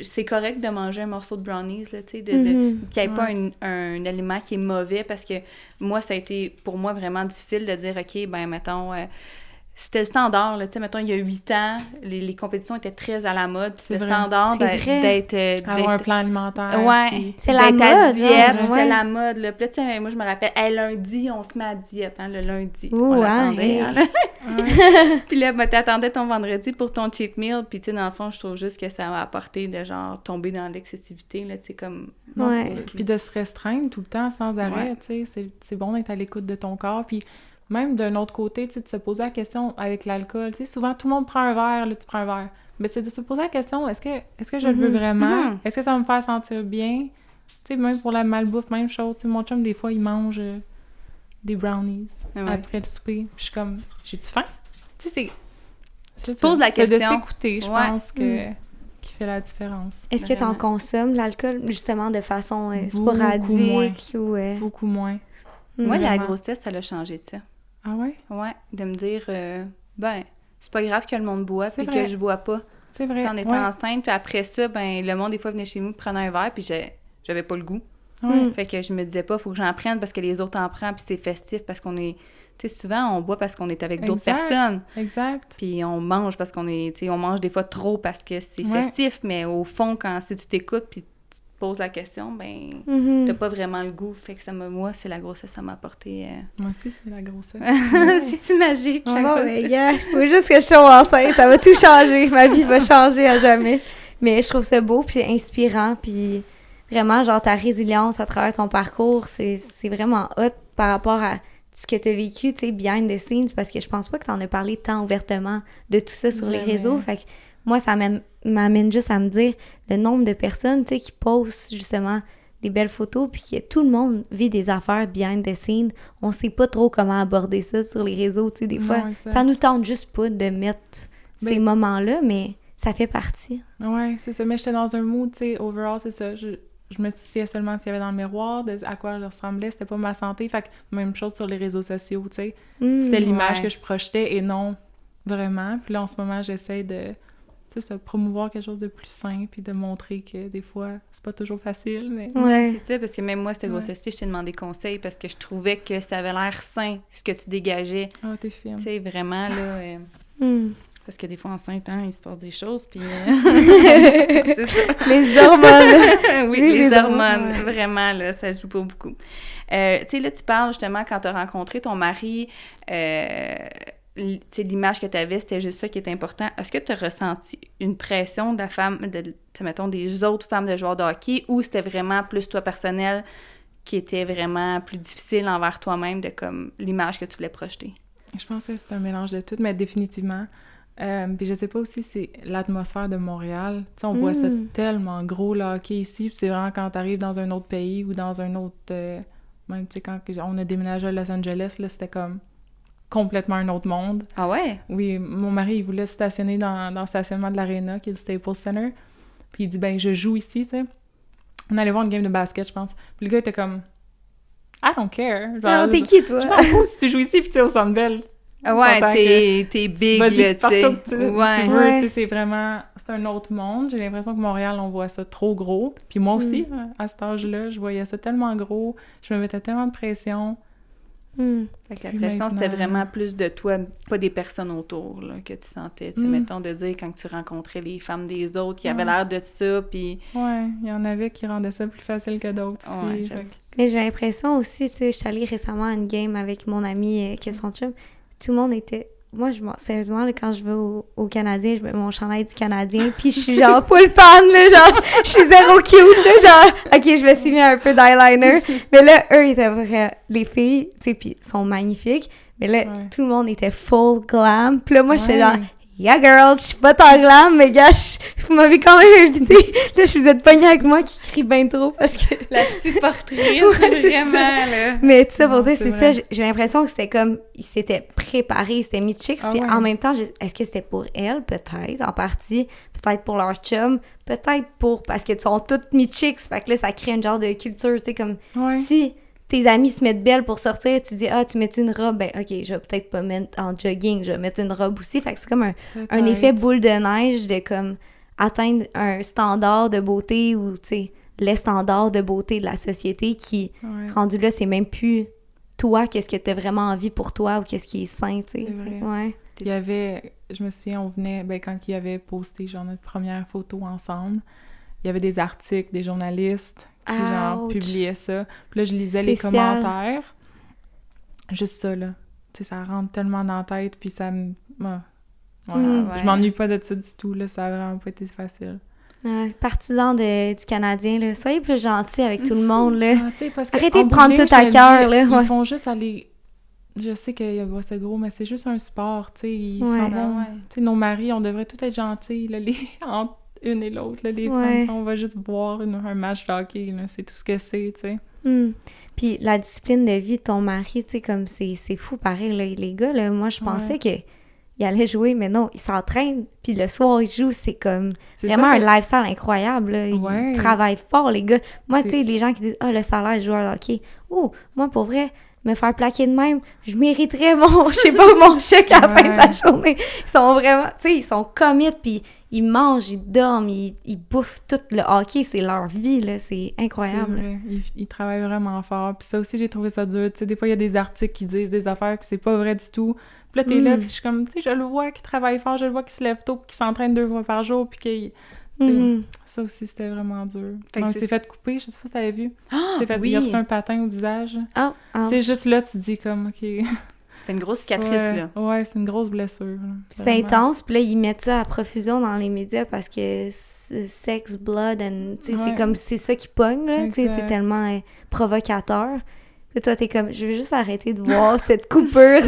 c'est correct de manger un morceau de brownies, là, tu sais, qu'il n'y ait pas un aliment qui est mauvais, parce que moi, ça a été, pour moi, vraiment difficile de dire, OK, ben mettons... c'était le standard, là, tu sais, mettons, il y a 8 ans, les compétitions étaient très à la mode, puis c'était standard d'être... Avoir un plan alimentaire. Ouais, c'est la mode, à diète, c'était la mode, là. Puis là, tu sais, moi, je me rappelle, lundi, on se met à diète, hein, le lundi. On l'attendait, hein, Puis là, ben, t'attendais ton vendredi pour ton cheat meal, puis tu sais, dans le fond, je trouve juste que ça m'a apporté de, genre, tomber dans l'excessivité, là, tu sais, comme... Puis de se restreindre tout le temps, sans arrêt, tu sais, c'est bon d'être à l'écoute de ton corps, puis... Même d'un autre côté, tu sais, de se poser la question avec l'alcool. Tu sais, souvent, tout le monde prend un verre, là, tu prends un verre. Mais c'est de se poser la question, est-ce que je le veux vraiment? Est-ce que ça va me faire sentir bien? Tu sais, même pour la malbouffe, même chose. Tu sais, mon chum, des fois, il mange des brownies après le souper. Puis je suis comme, j'ai-tu faim? Tu sais, tu te poses la question. C'est de s'écouter, je pense, qui fait la différence. Est-ce que tu en consommes, l'alcool, justement, de façon sporadique? Beaucoup moins. Moi, la grossesse, ça l'a changé de ça. Ah ouais? Ouais, de me dire, ben, c'est pas grave que le monde boit puis que je bois pas. C'est vrai. En étant enceinte, puis après ça, ben, le monde, des fois, venait chez nous, prenait un verre, puis j'avais pas le goût. Fait que je me disais pas, faut que j'en prenne parce que les autres en prennent, puis c'est festif parce qu'on est... Tu sais, souvent, on boit parce qu'on est avec d'autres personnes. Exact. Puis on mange parce qu'on est... Tu sais, on mange des fois trop parce que c'est festif, mais au fond, si tu t'écoutes, puis pose la question, ben, t'as pas vraiment le goût. Fait que moi, c'est la grossesse, ça m'a apporté... Moi aussi, c'est la grossesse. C'est-tu magique? Bon, ben, gars, faut juste que je tombe enceinte. Ça va tout changer. Ma vie va changer à jamais. Mais je trouve ça beau, puis inspirant, puis vraiment, genre, ta résilience à travers ton parcours, c'est vraiment hot par rapport à ce que t'as vécu, tu sais, behind the scenes, parce que je pense pas que t'en as parlé tant ouvertement de tout ça sur les réseaux. Fait que moi, ça m'amène juste à me dire le nombre de personnes, tu sais, qui postent justement des belles photos, puis que tout le monde vit des affaires behind the scenes. On sait pas trop comment aborder ça sur les réseaux, tu sais, des fois. Ça nous tente juste pas de mettre ces moments-là, mais ça fait partie. Ouais, c'est ça. Mais j'étais dans un mood, tu sais, overall, c'est ça. Je me souciais seulement s'il y avait dans le miroir, à quoi je ressemblais, c'était pas ma santé. Fait que même chose sur les réseaux sociaux, tu sais. C'était l'image que je projetais et non vraiment. Puis là, en ce moment, j'essaie de... promouvoir quelque chose de plus sain, puis de montrer que des fois, c'est pas toujours facile, mais... Ouais, c'est ça, parce que même moi, cette grossesse-ci, je t'ai demandé conseil parce que je trouvais que ça avait l'air sain, ce que tu dégageais. Ah, t'es fine. Tu sais, vraiment, là... Parce que des fois, enceinte, il se passe des choses, puis... c'est ça. Les hormones! Oui, les hormones, vraiment, là, ça joue pas beaucoup. Tu sais, là, tu parles, justement, quand t'as rencontré ton mari... tu sais, l'image que tu avais, c'était juste ça qui est important. Est-ce que tu as ressenti une pression de la femme, mettons, des autres femmes de joueurs de hockey, ou c'était vraiment plus toi personnel qui était vraiment plus difficile envers toi-même de comme l'image que tu voulais projeter? Je pense que c'est un mélange de tout, mais définitivement. Puis je sais pas aussi, c'est l'atmosphère de Montréal. Tu sais, on voit ça tellement gros, le hockey ici, puis c'est vraiment quand t'arrives dans un autre pays ou dans un autre... même, tu sais, quand on a déménagé à Los Angeles, là, c'était comme... complètement un autre monde. Ah ouais? Oui, mon mari, il voulait stationner dans le stationnement de l'Arena, qui est le Staples Center. Puis il dit, ben, je joue ici, tu sais. On allait voir une game de basket, je pense. Puis le gars était comme, I don't care. Genre, non, t'es qui, toi? Je m'en fous si tu joues ici, puis tu es au Centre Bell. Ouais, t'es big, là, tu sais. Partout que tu veux, tu sais, c'est vraiment... C'est un autre monde. J'ai l'impression que Montréal, on voit ça trop gros. Puis moi aussi, à cet âge-là, je voyais ça tellement gros. Je me mettais tellement de pression. Fait que la pression, c'était vraiment plus de toi, pas des personnes autour, là, que tu sentais. Tu sais, mettons, de dire quand tu rencontrais les femmes des autres qui avaient l'air de ça, puis... Ouais, il y en avait qui rendaient ça plus facile que d'autres aussi. Mais j'ai l'impression aussi, tu sais, je suis allée récemment à une game avec mon ami qui est son chum. Tout le monde était moi, sérieusement, là, quand je vais au Canadien, je mets mon chandail du Canadien, puis je suis genre full fan, là, genre, je suis zéro cute, là, genre, OK, je vais s'y mettre un peu d'eyeliner. Mais là, eux, ils étaient vrais, les filles, tu sais, puis sont magnifiques. Mais là, tout le monde était full glam. Puis là, moi, j'étais genre, yeah, girl, je suis pas tant glam, mais gars, vous m'avez quand même invité. Là, je vous êtes pognée avec moi qui crie bien trop parce que... La supportrice, vraiment, là. Mais tout ça pour dire, c'est ça, j'ai l'impression que c'était comme, ils s'étaient préparés, c'était mi-chicks, puis en même temps, est-ce que c'était pour elles, peut-être, en partie, peut-être pour leur chum, peut-être pour, parce qu'elles sont toutes mi-chicks, fait que là, ça crée un genre de culture, tu sais, comme, si tes amis se mettent belles pour sortir, tu dis, tu mets une robe, ben ok, je vais peut-être pas mettre en jogging, je vais mettre une robe aussi, fait que c'est comme un effet boule de neige de comme atteindre un standard de beauté ou, tu sais, les standards de beauté de la société qui, rendu là, c'est même plus toi, qu'est-ce que t'as vraiment envie pour toi ou qu'est-ce qui est sain, tu sais. C'est vrai. Ouais. Il y avait, je me souviens, on venait, quand il avait posté, genre, notre première photo ensemble, il y avait des articles, des journalistes qui, genre, publiaient ça. Puis là, je lisais les commentaires. Juste ça, là. Tu sais, ça rentre tellement dans la tête, puis ça me... Je m'ennuie pas de ça du tout, là. Ça a vraiment pas été facile. Partisan du Canadien, là. Soyez plus gentils avec tout le monde, là. Parce arrêtez de prendre tout à cœur, là. Ils font juste aller... Je sais qu'il y a c'est gros, mais c'est juste un sport, tu sais. Ils s'en vont... Tu sais, nos maris, on devrait tous être gentils, là, entre une et l'autre, là, les femmes. On va juste boire un match de hockey, là. C'est tout ce que c'est, tu sais. Puis la discipline de vie de ton mari, tu sais, comme c'est fou, pareil, là. Les gars, là, moi, je pensais que il allait jouer, mais non, il s'entraîne, puis le soir, il joue, c'est comme vraiment un lifestyle incroyable, là. Ils travaillent fort, les gars. Moi, tu sais, les gens qui disent « le salaire de joueur de hockey. » Moi, pour vrai, me faire plaquer de même, je mériterais mon chèque à la fin de la journée. Ils sont vraiment, tu sais, ils sont commit, puis ils mangent, ils dorment, ils bouffent tout. Le hockey, c'est leur vie, là, c'est incroyable. C'est vrai. Ils travaillent vraiment fort. Puis ça aussi, j'ai trouvé ça dur. Tu sais, des fois, il y a des articles qui disent des affaires, puis c'est pas vrai du tout. Puis là, t'es là, puis je suis comme, tu sais, je le vois qu'il travaille fort, je le vois qu'il se lève tôt, puis qu'il s'entraîne 2 fois par jour, puis qu'il... Ça aussi, c'était vraiment dur. Donc, il s'est fait couper, je sais pas si t'avais vu. Il a reçu un patin au visage. Tu sais, juste là, tu te dis comme, OK... C'est une grosse cicatrice, là. Ouais, c'est une grosse blessure. C'est intense, puis là, ils mettent ça à profusion dans les médias parce que sex, blood, tu sais, c'est comme, c'est ça qui pogne, là, tu sais, c'est tellement provocateur. Puis toi, t'es comme, je veux juste arrêter de voir cette coupure.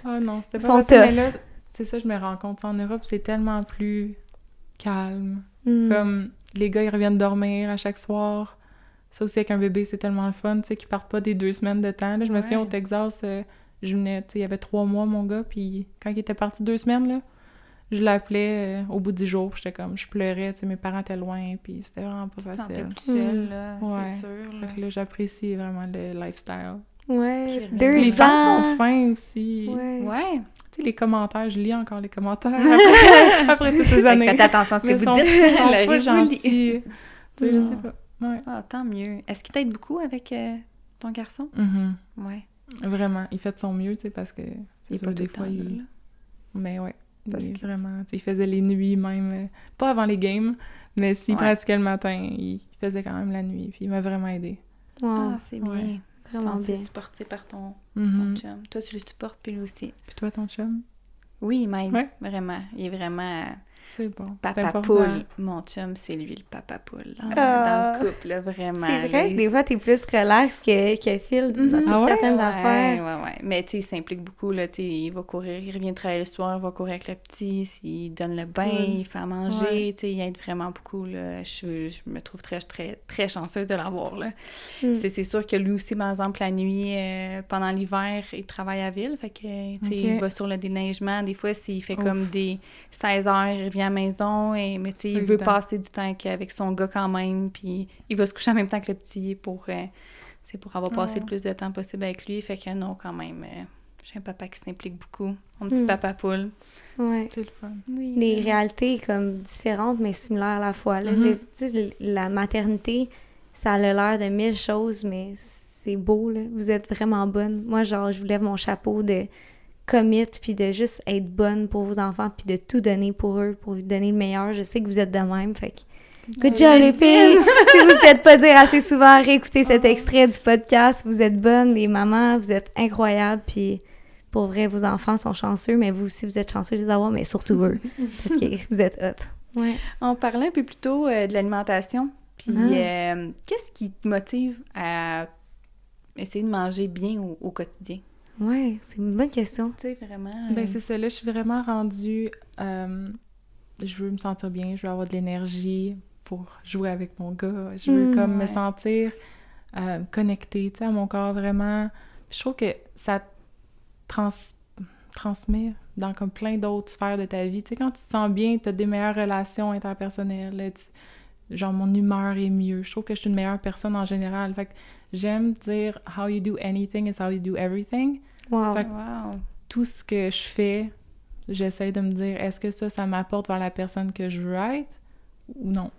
Non, c'était pas facile, mais là, c'est ça, je me rends compte, en Europe, c'est tellement plus calme. Comme, les gars, ils reviennent dormir à chaque soir. Ça aussi, avec un bébé, c'est tellement le fun, tu sais, qu'ils partent pas des 2 semaines de temps. Là, je me souviens, au Texas, je venais, tu sais, il y avait 3 mois, mon gars, puis quand il était parti 2 semaines, là, je l'appelais au bout de 10 jours, j'étais comme, je pleurais, tu sais, mes parents étaient loin, puis c'était vraiment pas facile. Tu te sentais plus seule, là, c'est sûr. Là. Fait que là, j'apprécie vraiment le lifestyle. Ouais, 2 les ans! femmes sont fins aussi. Ouais. Tu sais, les commentaires, je lis encore les commentaires après toutes ces années. Faites attention à ce que vous dites. Ils sont pas gentils. Tu sais, je sais pas. Ouais. Tant mieux. Est-ce qu'il t'aide beaucoup avec ton garçon? Ouais. Vraiment. Il fait de son mieux, tu sais, parce que... Il est pas des fois, Mais ouais. Vraiment. Il faisait les nuits même. Pas avant les games, mais s'il pratiquait le matin, il faisait quand même la nuit. Puis il m'a vraiment aidé. C'est bien. Ouais. Vraiment bien. Supporté par ton chum. Toi, tu le supportes, puis lui aussi. Puis toi, ton chum? Oui, il m'aide. Vraiment. Il est vraiment... C'est bon. Papa poule. Mon chum, c'est lui le papa poule dans le couple, là, vraiment. C'est vrai que des fois, t'es plus relax que Phil sur certaines affaires. Ouais. Mais tu sais, il s'implique beaucoup, là, tu sais, il va courir, il revient travailler le soir, il va courir avec le petit, il donne le bain, il fait à manger, tu sais, il aide vraiment beaucoup, là. Je me trouve très, très, très chanceuse de l'avoir, là. C'est sûr que lui aussi, par exemple, la nuit, pendant l'hiver, il travaille à ville, fait que, tu sais, il va sur le déneigement. Des fois, s'il fait comme des 16 heures, il revient à la maison, mais tu sais, il veut passer du temps avec son gars quand même, puis il va se coucher en même temps que le petit pour avoir passé le plus de temps possible avec lui. Fait que non, quand même, j'ai un papa qui s'implique beaucoup. Mon petit papa poule. Ouais. C'est le fun. Oui, des réalités comme différentes, mais similaires à la fois. Là. Tu sais, la maternité, ça a l'air de 1000 choses, mais c'est beau, là. Vous êtes vraiment bonne. Moi, genre, je vous lève mon chapeau de commit, puis de juste être bonne pour vos enfants, puis de tout donner pour eux, pour vous donner le meilleur. Je sais que vous êtes de même, fait que good job, les filles! Si vous ne faites pas dire assez souvent, réécoutez cet extrait du podcast. Vous êtes bonnes, les mamans, vous êtes incroyables, puis pour vrai, vos enfants sont chanceux, mais vous aussi, vous êtes chanceux de les avoir, mais surtout eux, parce que vous êtes hot. Ouais. On parlait un peu plus tôt de l'alimentation. Puis, qu'est-ce qui te motive à essayer de manger bien au quotidien? Ouais, c'est une bonne question. Tu sais, vraiment... Ben, c'est ça. Là, je suis vraiment rendue... je veux me sentir bien, je veux avoir de l'énergie pour jouer avec mon gars. Je veux comme me sentir connectée, tu sais, à mon corps, vraiment. Puis je trouve que ça transmet dans comme plein d'autres sphères de ta vie. Tu sais, quand tu te sens bien, tu as des meilleures relations interpersonnelles. Genre, mon humeur est mieux. Je trouve que je suis une meilleure personne en général. Fait que j'aime dire « how you do anything is how you do everything ». Wow. Fait que tout ce que je fais, j'essaie de me dire « est-ce que ça m'apporte vers la personne que je veux être ou non? »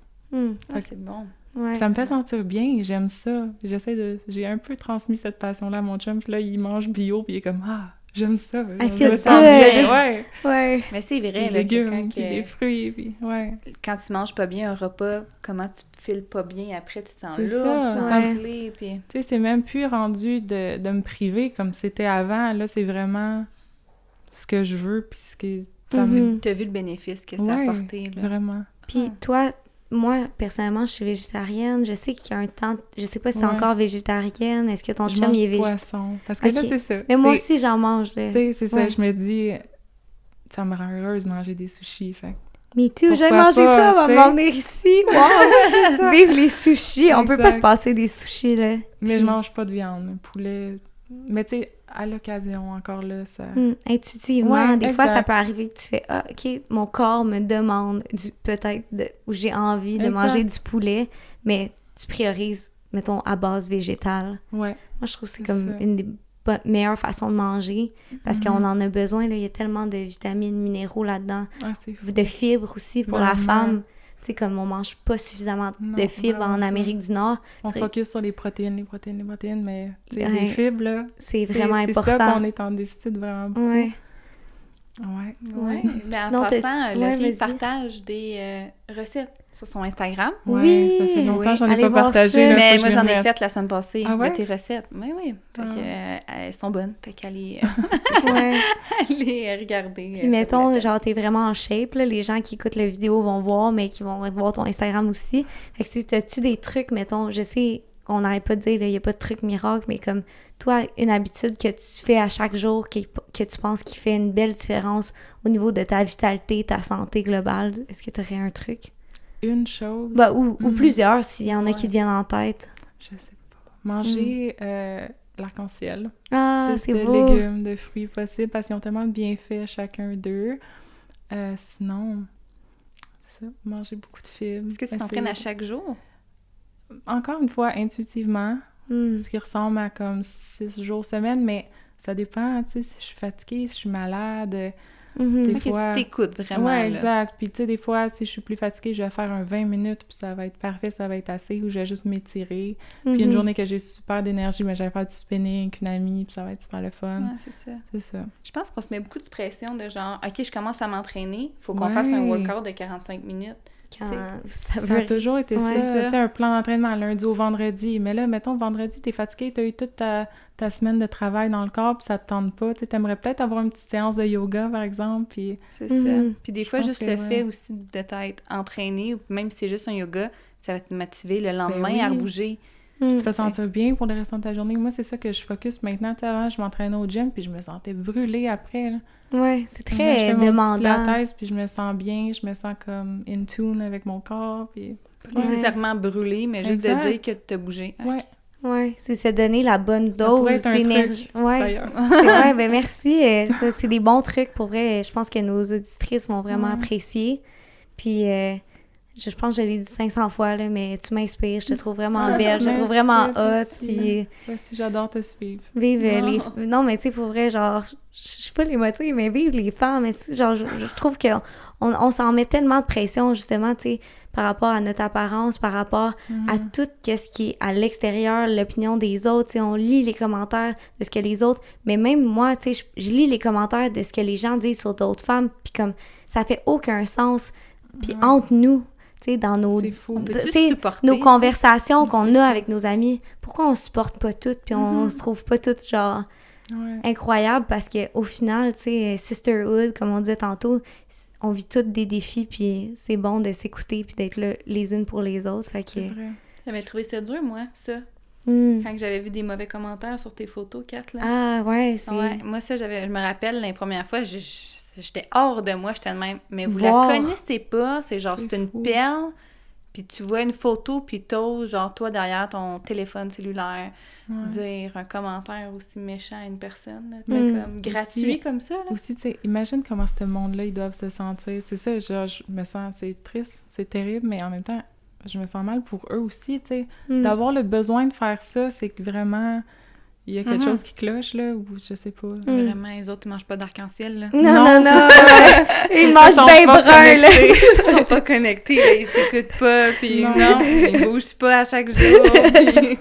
c'est bon. Ouais. Ça me fait sentir bien, j'aime ça. J'ai un peu transmis cette passion-là à mon chum, puis là, il mange bio, puis il est comme « ah, j'aime ça. » I Je feel me sens bien, ouais. Mais c'est vrai, des là, légumes, puis des fruits, puis quand tu manges pas bien un repas, comment tu files pas bien après, tu te sens C'est lourd, ça, tu te ça sens gelé, puis... Tu sais, c'est même plus rendu de me priver comme c'était avant. Là, c'est vraiment ce que je veux, puis ce que ça me... T'as vu le bénéfice que ça a apporté, là. Vraiment. Puis toi, moi, personnellement, je suis végétarienne. Je sais qu'il y a un temps... Je sais pas si c'est encore végétarienne. Est-ce que ton chum, il est végétarien? Poisson. Parce que là, c'est ça. Mais moi aussi, j'en mange, là. Tu sais, c'est ça. Je me dis... Ça me rend heureuse de manger des sushis, fait... Me too, j'ai mangé ça, on va m'en venir ici. Wow! Vive les sushis! On peut pas se passer des sushis, là. Mais je mange pas de viande, poulet. Mais tu sais, à l'occasion, encore là, ça... Intuitivement, des fois, ça peut arriver que tu fais « ah, OK, mon corps me demande où j'ai envie de manger du poulet », mais tu priorises, mettons, à base végétale. Ouais. Moi, je trouve que c'est comme une des meilleure façon de manger parce qu'on en a besoin. Là. Il y a tellement de vitamines, minéraux là-dedans. De fibres aussi pour la femme. Tu sais, comme on mange pas suffisamment de fibres en Amérique du Nord. On focus sur les protéines, mais les fibres, là, c'est vraiment important. C'est ça qu'on est en déficit vraiment beaucoup. Ouais. Mais en passant, Laurie partage des recettes sur son Instagram. Oui, ça fait longtemps j'en ai pas partagé. Là, mais moi, j'en ai fait la semaine passée de tes recettes. Oui. Fait elles sont bonnes. Fait qu'allez regarder. Puis mettons, genre, t'es vraiment en shape. Là, les gens qui écoutent la vidéo vont voir, mais qui vont voir ton Instagram aussi. Fait que t'as-tu des trucs, mettons, je sais... On n'arrête pas de dire, il n'y a pas de truc miracle, mais comme toi, une habitude que tu fais à chaque jour, que tu penses qui fait une belle différence au niveau de ta vitalité, ta santé globale, est-ce que tu aurais un truc? Une chose? Ou plusieurs, s'il y en a qui te viennent en tête. Je sais pas. Manger l'arc-en-ciel. Ah, c'est beau! De légumes, de fruits possibles, parce qu'ils ont tellement de bienfaits chacun d'eux. Sinon, c'est ça, manger beaucoup de fibres. Est-ce que tu t'entraînes à chaque jour? Encore une fois, intuitivement, ce qui ressemble à comme 6 jours semaine, mais ça dépend, tu sais, si je suis fatiguée, si je suis malade, des fois... tu t'écoutes vraiment, ouais, exact. Puis tu sais, des fois, si je suis plus fatiguée, je vais faire un 20 minutes, puis ça va être parfait, ça va être assez, ou je vais juste m'étirer. Puis une journée que j'ai super d'énergie, mais je vais faire du spinning avec une amie, puis ça va être super le fun. Ouais, c'est ça. C'est ça. Je pense qu'on se met beaucoup de pression de genre, OK, je commence à m'entraîner, il faut qu'on fasse un workout de 45 minutes. Ça a toujours été ça. Tu sais, un plan d'entraînement lundi au vendredi. Mais là, mettons, vendredi, t'es fatigué, t'as eu toute ta semaine de travail dans le corps, puis ça te tente pas. Tu t'aimerais peut-être avoir une petite séance de yoga, par exemple, puis... C'est ça. Puis des fois, juste le fait aussi de t'être entraîné, ou même si c'est juste un yoga, ça va te motiver le lendemain à bouger. Puis tu te fais sentir bien pour le restant de ta journée. Moi, c'est ça que je focus maintenant. Avant, je m'entraînais au gym, puis je me sentais brûlée après, là. Ouais, c'est très demandant. Je fais mon petit pilates, puis je me sens bien, je me sens comme in tune avec mon corps, puis... Pas nécessairement brûlée, mais juste de dire que tu as bougé. Ouais, c'est se donner la bonne dose d'énergie. Ouais, ben merci. Ça, c'est des bons trucs, pour vrai. Je pense que nos auditrices vont vraiment apprécier. Puis... je pense que je l'ai dit 500 fois, là, mais tu m'inspires, je te trouve vraiment belle, je te trouve vraiment hot, puis... Voici, j'adore te suivre. Vive les... Non, mais tu sais, pour vrai, genre, je suis pas émotive, mais vive les femmes, mais genre, je trouve qu'on s'en met tellement de pression, justement, tu sais, par rapport à notre apparence, par rapport à tout ce qui est à l'extérieur, l'opinion des autres, tu sais, on lit les commentaires de ce que les autres... Mais même moi, tu sais, je lis les commentaires de ce que les gens disent sur d'autres femmes, puis comme, ça fait aucun sens, puis entre nous... dans nos, nos conversations qu'on a avec nos amis, pourquoi on supporte pas toutes, puis on se trouve pas toutes, genre, incroyable parce qu'au final, tu sais, sisterhood, comme on disait tantôt, on vit toutes des défis, puis c'est bon de s'écouter puis d'être là les unes pour les autres. Fait que... C'est vrai. J'avais trouvé ça dur, moi, ça. Mm. Quand j'avais vu des mauvais commentaires sur tes photos, Kat, là. Ah, ouais, c'est... Ouais, moi, ça, je me rappelle, la première fois, j'étais hors de moi, j'étais de même. Mais vous Wow. la connaissez pas, c'est genre, C'est c'est une fou. perle, puis tu vois une photo, puis t'oses, genre, toi, derrière ton téléphone cellulaire, Ouais. dire un commentaire aussi méchant à une personne, là, comme Aussi- gratuit comme ça, là. Aussi, tu sais, imagine comment ce monde-là, ils doivent se sentir. C'est ça, genre, je me sens, c'est triste, c'est terrible, mais en même temps, je me sens mal pour eux aussi, tu sais. D'avoir le besoin de faire ça, c'est que vraiment, il y a quelque chose qui cloche, là, ou je sais pas. Vraiment, les autres, ils mangent pas d'arc-en-ciel, là. Non, C'est ils ça, mangent sont bien pas brun, là. connectés. Ils sont pas connectés, là, ils s'écoutent pas, puis Non. non, ils bougent pas à chaque jour, puis...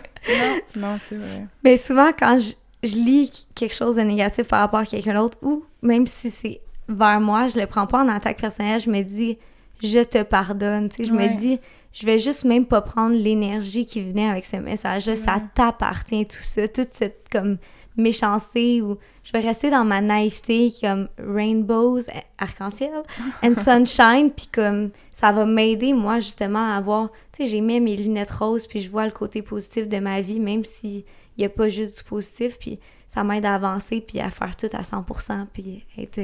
Non, c'est vrai. Mais souvent, quand je lis quelque chose de négatif par rapport à quelqu'un d'autre, ou même si c'est vers moi, je le prends pas en attaque personnelle, je me dis « je te pardonne », tu sais, je me dis « je vais juste même pas prendre l'énergie qui venait avec ce message-là, ça t'appartient tout ça, toute cette comme méchanceté, ou je vais rester dans ma naïveté comme rainbows, arc-en-ciel, and sunshine, puis comme ça va m'aider moi justement à avoir, tu sais, j'ai mis mes lunettes roses, puis je vois le côté positif de ma vie, même si il y a pas juste du positif, puis ça m'aide à avancer, puis à faire tout à 100%, puis être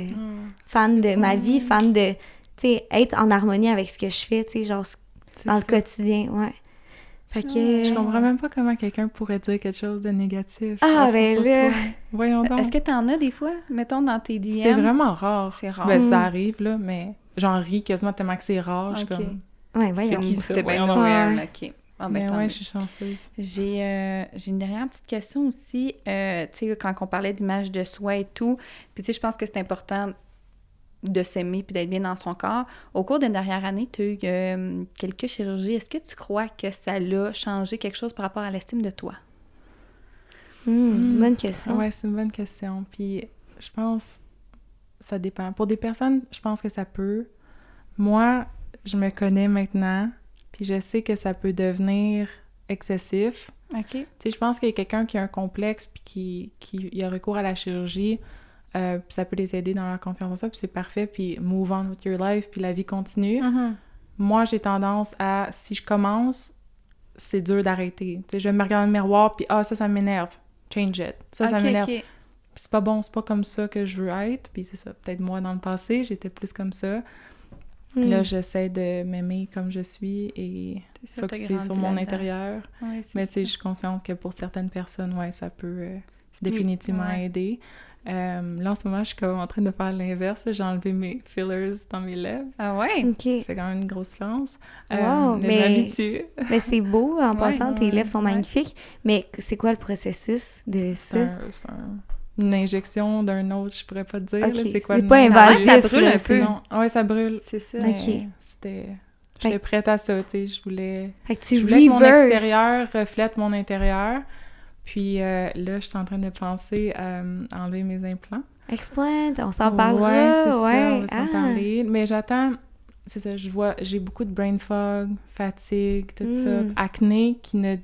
fan de ma vie, fan de, tu sais, être en harmonie avec ce que je fais, tu sais, genre dans le quotidien, ouais. Fait que... Je comprends même pas comment quelqu'un pourrait dire quelque chose de négatif. Ah, à ben propos de là... toi. Voyons donc. Est-ce que t'en as des fois, mettons, dans tes DM? C'est vraiment rare. C'est rare. Ben, ça arrive, là, mais j'en ris quasiment tellement que c'est rare. Je suis Ok. comme... Ouais, voyons. C'est qui ça? C'était bien Voyons donc. nowhere, Ouais. là, OK. Ah, ben, Mais tant ouais, mieux. je suis chanceuse. J'ai une dernière petite question aussi. Tu sais, quand on parlait d'image de soi et tout, puis tu sais, je pense que c'est important de s'aimer puis d'être bien dans son corps. Au cours d'une dernière année, tu as eu quelques chirurgies. Est-ce que tu crois que ça l'a changé quelque chose par rapport à l'estime de toi? Bonne question. Ouais, c'est une bonne question. Puis je pense, ça dépend. Pour des personnes, je pense que ça peut. Moi, je me connais maintenant, puis je sais que ça peut devenir excessif. OK. Tu sais, je pense qu'il y a quelqu'un qui a un complexe puis qui a recours à la chirurgie, puis ça peut les aider dans leur confiance en soi, puis c'est parfait, puis move on with your life, puis la vie continue. Mm-hmm. Moi, j'ai tendance à, si je commence, c'est dur d'arrêter. Tu sais, je vais me regarder dans le miroir, puis ça m'énerve. Change it. Ça m'énerve. OK. Puis c'est pas bon, c'est pas comme ça que je veux être, puis c'est ça. Peut-être moi, dans le passé, j'étais plus comme ça. Là, j'essaie de m'aimer comme je suis et C'est ça, focusser t'as grandi sur mon là-dedans. intérieur. Ouais, c'est Mais tu sais, ça. je suis consciente que pour certaines personnes, ouais, ça peut C'est plus- définitivement ouais. aider. Là, en ce moment, je suis comme en train de faire l'inverse. J'ai enlevé mes fillers dans mes lèvres. Ah ouais? OK. Ça fait quand même une grosse différence. Wow, mais mais- je m'habitue. Mais c'est beau, en passant, tes ouais, lèvres sont ouais. magnifiques. Mais c'est quoi le processus de ça? Une injection d'un autre, je pourrais pas te dire. Ok, là, c'est quoi c'est le pas nom. invasif, ça brûle là, un c'est- peu. Non. Ouais, ça brûle. C'est ça. Mais Ok. c'était... Fait- J'étais prête à ça, tu sais. Je voulais Fait que tu que mon reverse. extérieur reflète mon intérieur. Puis là, je suis en train de penser à enlever mes implants. Explain, on s'en parlera. Ouais, c'est ça, on ouais. va s'en parler. Mais j'attends... C'est ça, j'ai beaucoup de brain fog, fatigue, tout ça. Acné qui ne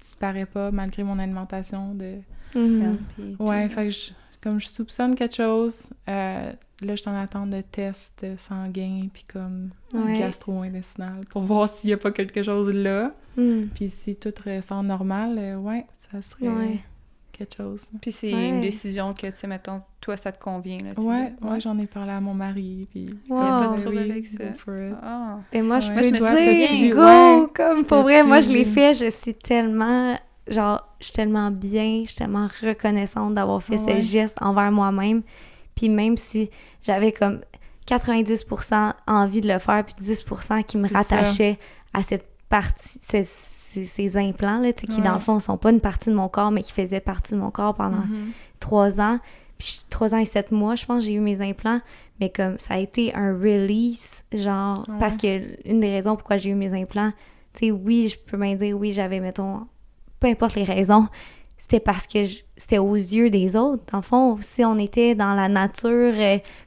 disparaît pas malgré mon alimentation de... Mhm. Puis Ouais, tout, fait que comme je soupçonne quelque chose, là, je suis en attente de tests sanguins, puis comme Ouais. gastro-intestinal, pour voir s'il n'y a pas quelque chose là. Mm. Puis si tout ressort normal, ouais, ça serait Ouais. quelque chose. Puis c'est Ouais. une décision que, tu sais, mettons, toi, ça te convient, là. tu sais, Ouais, de- ouais, j'en ai parlé à mon mari, puis... Wow. Il y a pas de Ben trouble oui, avec ça. go for it. Ah. Et moi, je Ouais. peux Moi, je me te souviens, dire, go! ouais. Comme pour vrai, moi, je l'ai T'as-tu- fait, je suis tellement... Genre, je suis tellement bien, je suis tellement reconnaissante d'avoir fait Ouais. ce geste envers moi-même. Puis même si j'avais comme 90% envie de le faire, puis 10% qui me C'est ça. rattachait à cette partie, ces implants-là, tu sais, qui Ouais. dans le fond sont pas une partie de mon corps, mais qui faisaient partie de mon corps pendant Mhm. 3 ans. Puis 3 ans et 7 mois, je pense, j'ai eu mes implants. Mais comme ça a été un release, genre, Ouais. parce que une des raisons pourquoi j'ai eu mes implants, tu sais, oui, je peux bien dire, oui, j'avais, mettons, peu importe les raisons, c'était parce que c'était aux yeux des autres. Dans le fond, si on était dans la nature,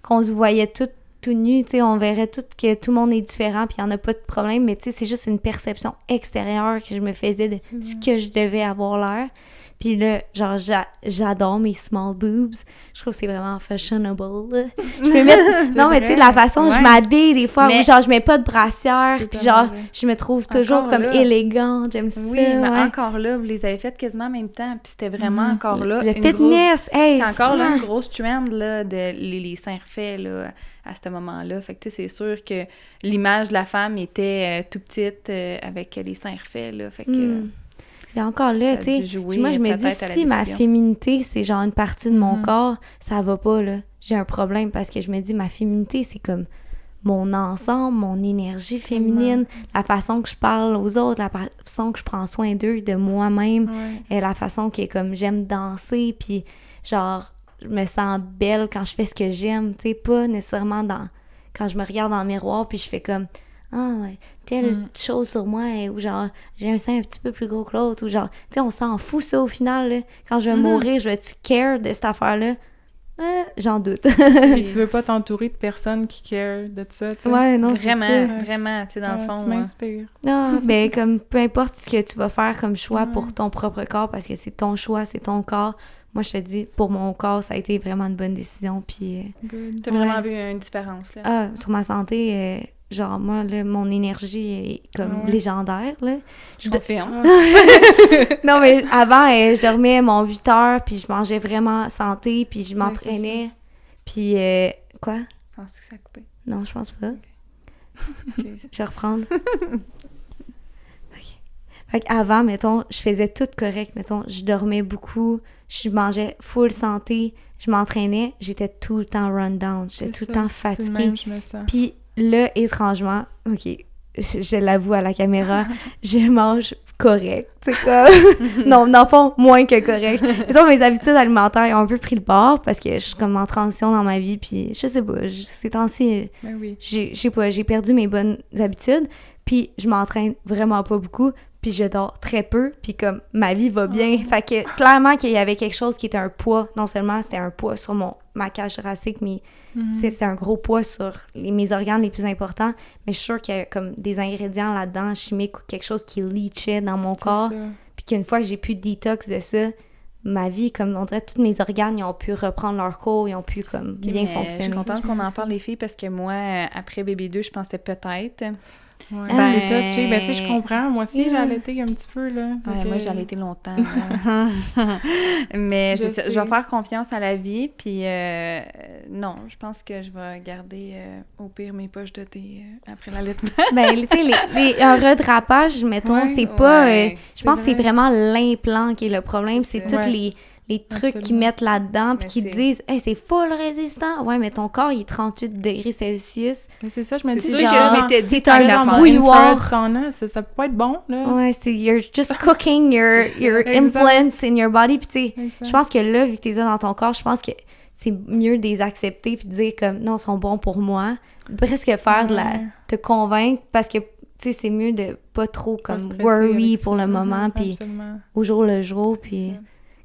qu'on se voyait tout nu, tu sais, on verrait tout que tout le monde est différent, puis il n'y en a pas de problème, mais tu sais, c'est juste une perception extérieure que je me faisais de ce que je devais avoir l'air. Puis Puis là, genre, j'adore mes small boobs. Je trouve que c'est vraiment fashionable, là. Je peux mettre... non, mais tu sais, la façon dont je m'habille, des fois, où genre, je mets pas de brassière, puis genre, je me trouve toujours Encore comme là. élégante. J'aime ça, Oui, mais ouais. encore là, vous les avez faites quasiment en même temps, puis c'était vraiment encore là... Le fitness, hey! C'est encore là une grosse trend, là, de les seins refaits, là, à ce moment-là. Fait que, tu sais, c'est sûr que l'image de la femme était tout petite avec les seins refaits, là. Fait que... Et encore là, tu sais, moi, je me dis, si ma féminité, c'est genre une partie de mon corps, ça va pas, là. J'ai un problème parce que je me dis, ma féminité, c'est comme mon ensemble, mon énergie féminine, la façon que je parle aux autres, la façon que je prends soin d'eux, de moi-même, et la façon que, comme, j'aime danser, puis genre, je me sens belle quand je fais ce que j'aime, tu sais, pas nécessairement quand je me regarde dans le miroir, puis je fais comme... ah ouais, telle chose sur moi, ou genre, j'ai un sein un petit peu plus gros que l'autre, ou genre, tu sais, on s'en fout ça au final, là. Quand je vais mourir, je vais-tu care de cette affaire-là? J'en doute. Puis tu veux pas t'entourer de personnes qui care de ça, tu sais? Ouais, non, vraiment, c'est ça. vraiment, tu sais, dans le fond. Tu m'inspires. Non, ben, comme, peu importe ce que tu vas faire comme choix pour ton propre corps, parce que c'est ton choix, c'est ton corps. Moi, je te dis, pour mon corps, ça a été vraiment une bonne décision, puis... T'as vraiment vu une différence, là? Ah, sur ma santé... genre, moi, là, mon énergie est comme légendaire, là. Je confirme. Non, mais avant, je dormais mon 8 heures, puis je mangeais vraiment santé, puis je m'entraînais. Puis, quoi? Penses-tu que ça a coupé? Non, je pense pas. Okay. Je vais reprendre. Fait qu'avant, mettons, je faisais tout correct. Mettons, je dormais beaucoup, je mangeais full santé, je m'entraînais, j'étais tout le temps run down, j'étais tout le temps fatiguée. Même, je me sens. Puis là, étrangement, OK, je l'avoue à la caméra, je mange correct, tu sais, comme... non, dans le fond, moins que correct. Mettons, mes habitudes alimentaires ont un peu pris le bord parce que je suis comme en transition dans ma vie, puis je sais pas, ces temps-ci, je sais pas, j'ai perdu mes bonnes habitudes, puis je m'entraîne vraiment pas beaucoup, puis je dors très peu, puis comme ma vie va bien. Fait que clairement qu'il y avait quelque chose qui était un poids. Non seulement c'était un poids sur ma cage thoracique, mais c'est un gros poids sur mes organes les plus importants. Mais je suis sûre qu'il y a comme des ingrédients là-dedans, chimiques ou quelque chose qui leachait dans mon corps. Puis qu'une fois que j'ai pu détox de ça, ma vie, comme on dirait, tous mes organes, ils ont pu reprendre leur cours, ils ont pu comme bien fonctionner. Je suis contente qu'on en parle, les filles, parce que moi, après bébé 2, je pensais peut-être... Ouais, c'est touché. Ben, tu sais, je comprends. Moi aussi, j'ai allaité un petit peu, là. Ouais, moi, j'ai allaité longtemps. Mais c'est ça. Je vais faire confiance à la vie, puis non, je pense que je vais garder, au pire, mes poches de thé après l'allaitement. Ben, tu sais, un redrapage, mettons, c'est pas... je pense que c'est vraiment l'implant qui est le problème. C'est tous les trucs qu'ils mettent là-dedans, puis qui disent « Hey, c'est full résistant! » Ouais, mais ton corps, il est 38 degrés Celsius. Mais c'est ça, je me dis, c'est sûr que je m'étais dit, t'as un bouilloire. Ça peut pas être bon, là. Ouais, c'est « You're just cooking your implants in your body. » Puis tu sais, je pense que là, vu que t'es dans ton corps, je pense que c'est mieux de les accepter puis de dire comme « Non, ils sont bons pour moi. » Presque faire te convaincre, parce que tu sais, c'est mieux de pas trop comme worry pour le moment, puis au jour le jour, puis...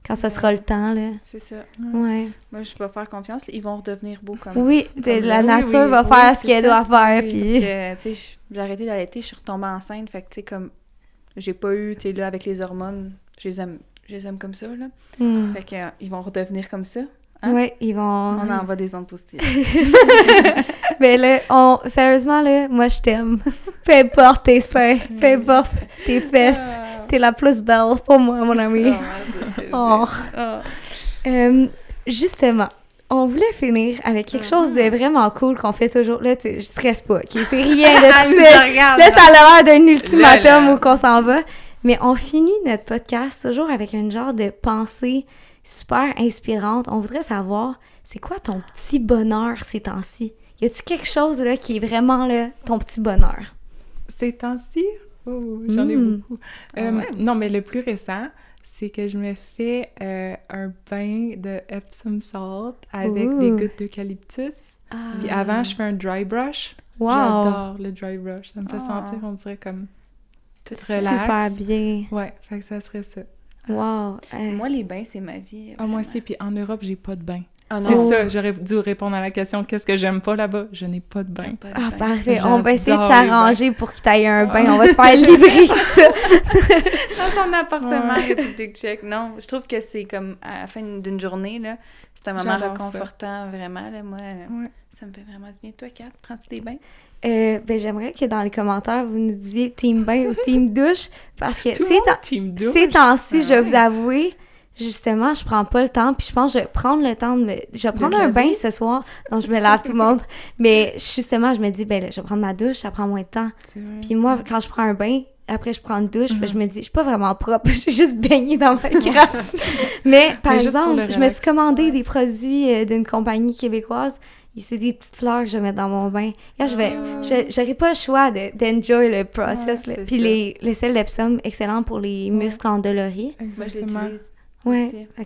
Quand ça sera le temps, là. C'est ça. Ouais. Moi, je vais faire confiance. Ils vont redevenir beaux comme... Oui, la nature va faire ce qu'elle doit faire, puis... Tu sais, j'ai arrêté d'allaiter, je suis retombée enceinte, fait que, tu sais, comme... J'ai pas eu, tu sais, là, avec les hormones, je les aime comme ça, là. Fait que, ils vont redevenir comme ça. Hein? Oui, ils vont... On envoie des ondes positives. Mais là, sérieusement, là, moi, je t'aime. Peu importe tes seins, peu importe tes fesses, t'es la plus belle pour moi, mon ami. Justement, on voulait finir avec quelque chose de vraiment cool qu'on fait toujours. Là, je stresse pas, OK? C'est rien de tout ça. Là, ça a l'air d'un ultimatum où qu'on s'en va. Mais on finit notre podcast toujours avec un genre de pensée super inspirante. On voudrait savoir, c'est quoi ton petit bonheur ces temps-ci? Y a-tu quelque chose là qui est vraiment là, ton petit bonheur? Ces temps-ci? Oh, j'en ai beaucoup. Non, mais le plus récent, c'est que je me fais un bain de Epsom salt avec des gouttes d'eucalyptus. Puis avant, je fais un dry brush. Wow. J'adore le dry brush. Ça me fait sentir, on dirait, comme tout relax. Super bien. Ouais, fait que ça serait ça. Wow. Moi, les bains, c'est ma vie. Moi aussi, puis en Europe, j'ai pas de bain. Ah non. C'est ça, j'aurais dû répondre à la question « Qu'est-ce que j'aime pas là-bas? » Je n'ai pas de bain. Pas de Ah, bain. parfait. J'adore On va essayer de les s'arranger pour que tu ailles un bain. On va te faire livrer ça. Dans son appartement, République tchèque. Non, je trouve que c'est comme à la fin d'une journée, là, c'est un moment J'adore réconfortant, vraiment. Là, moi, Ouais. ça me fait vraiment du bien. Toi, Kat, prends-tu des bains? Ben, j'aimerais que dans les commentaires, vous nous disiez team bain ou team douche, parce que Tout le monde team douche. ces temps-ci, Ah je vais ouais. vous avouer, justement, je prends pas le temps, puis je pense que je vais prendre le temps je vais prendre te un laver? bain ce soir, donc je me lave tout le monde, mais justement, je me dis, ben là, je vais prendre ma douche, ça prend moins de temps. C'est vrai. Puis moi, quand je prends un bain, après je prends une douche, ben, je me dis, je suis pas vraiment propre, je suis juste baignée dans ma crasse. Mais par Mais juste pour exemple, le je me suis relax. commandé Ouais. des produits d'une compagnie québécoise. Et c'est des petites fleurs que je vais mettre dans mon bain. Là, j'aurais pas le choix d'enjoy le process. Ouais, là. c'est Puis ça. le sel d'Epsom, excellent pour les muscles endoloris. Moi, je Exactement. l'utilise Ouais. aussi. Fait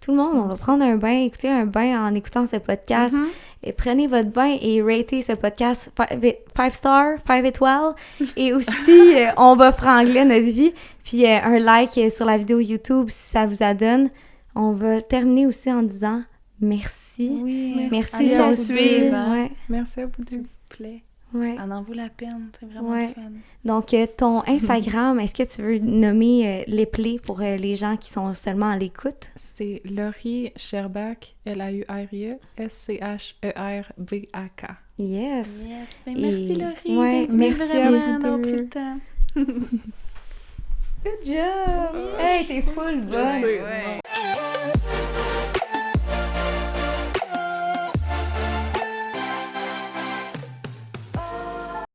tout le monde, on va prendre un bain, écouter un bain en écoutant ce podcast. Mhm. Et prenez votre bain et ratez ce podcast 5 stars, 5 étoiles. Et aussi, on va frangler notre vie. Puis un like sur la vidéo YouTube si ça vous adonne. On va terminer aussi en disant merci. Oui. Merci Allez toi la aussi. suivre, hein. Ouais, Merci à vous S'il deux. vous plaît. ouais. Elle en vaut la peine. C'est vraiment Ouais. fun. Donc, ton Instagram, est-ce que tu veux nommer les plaies pour les gens qui sont seulement à l'écoute? C'est Laurie Scherbak, Laurie, Scherbak. Yes! Yes. Ben, Et- merci, Laurie. ouais, d'être venue merci vraiment à vous d'avoir deux. pris le temps. Good job! Hey, t'es full bonne! Ouais.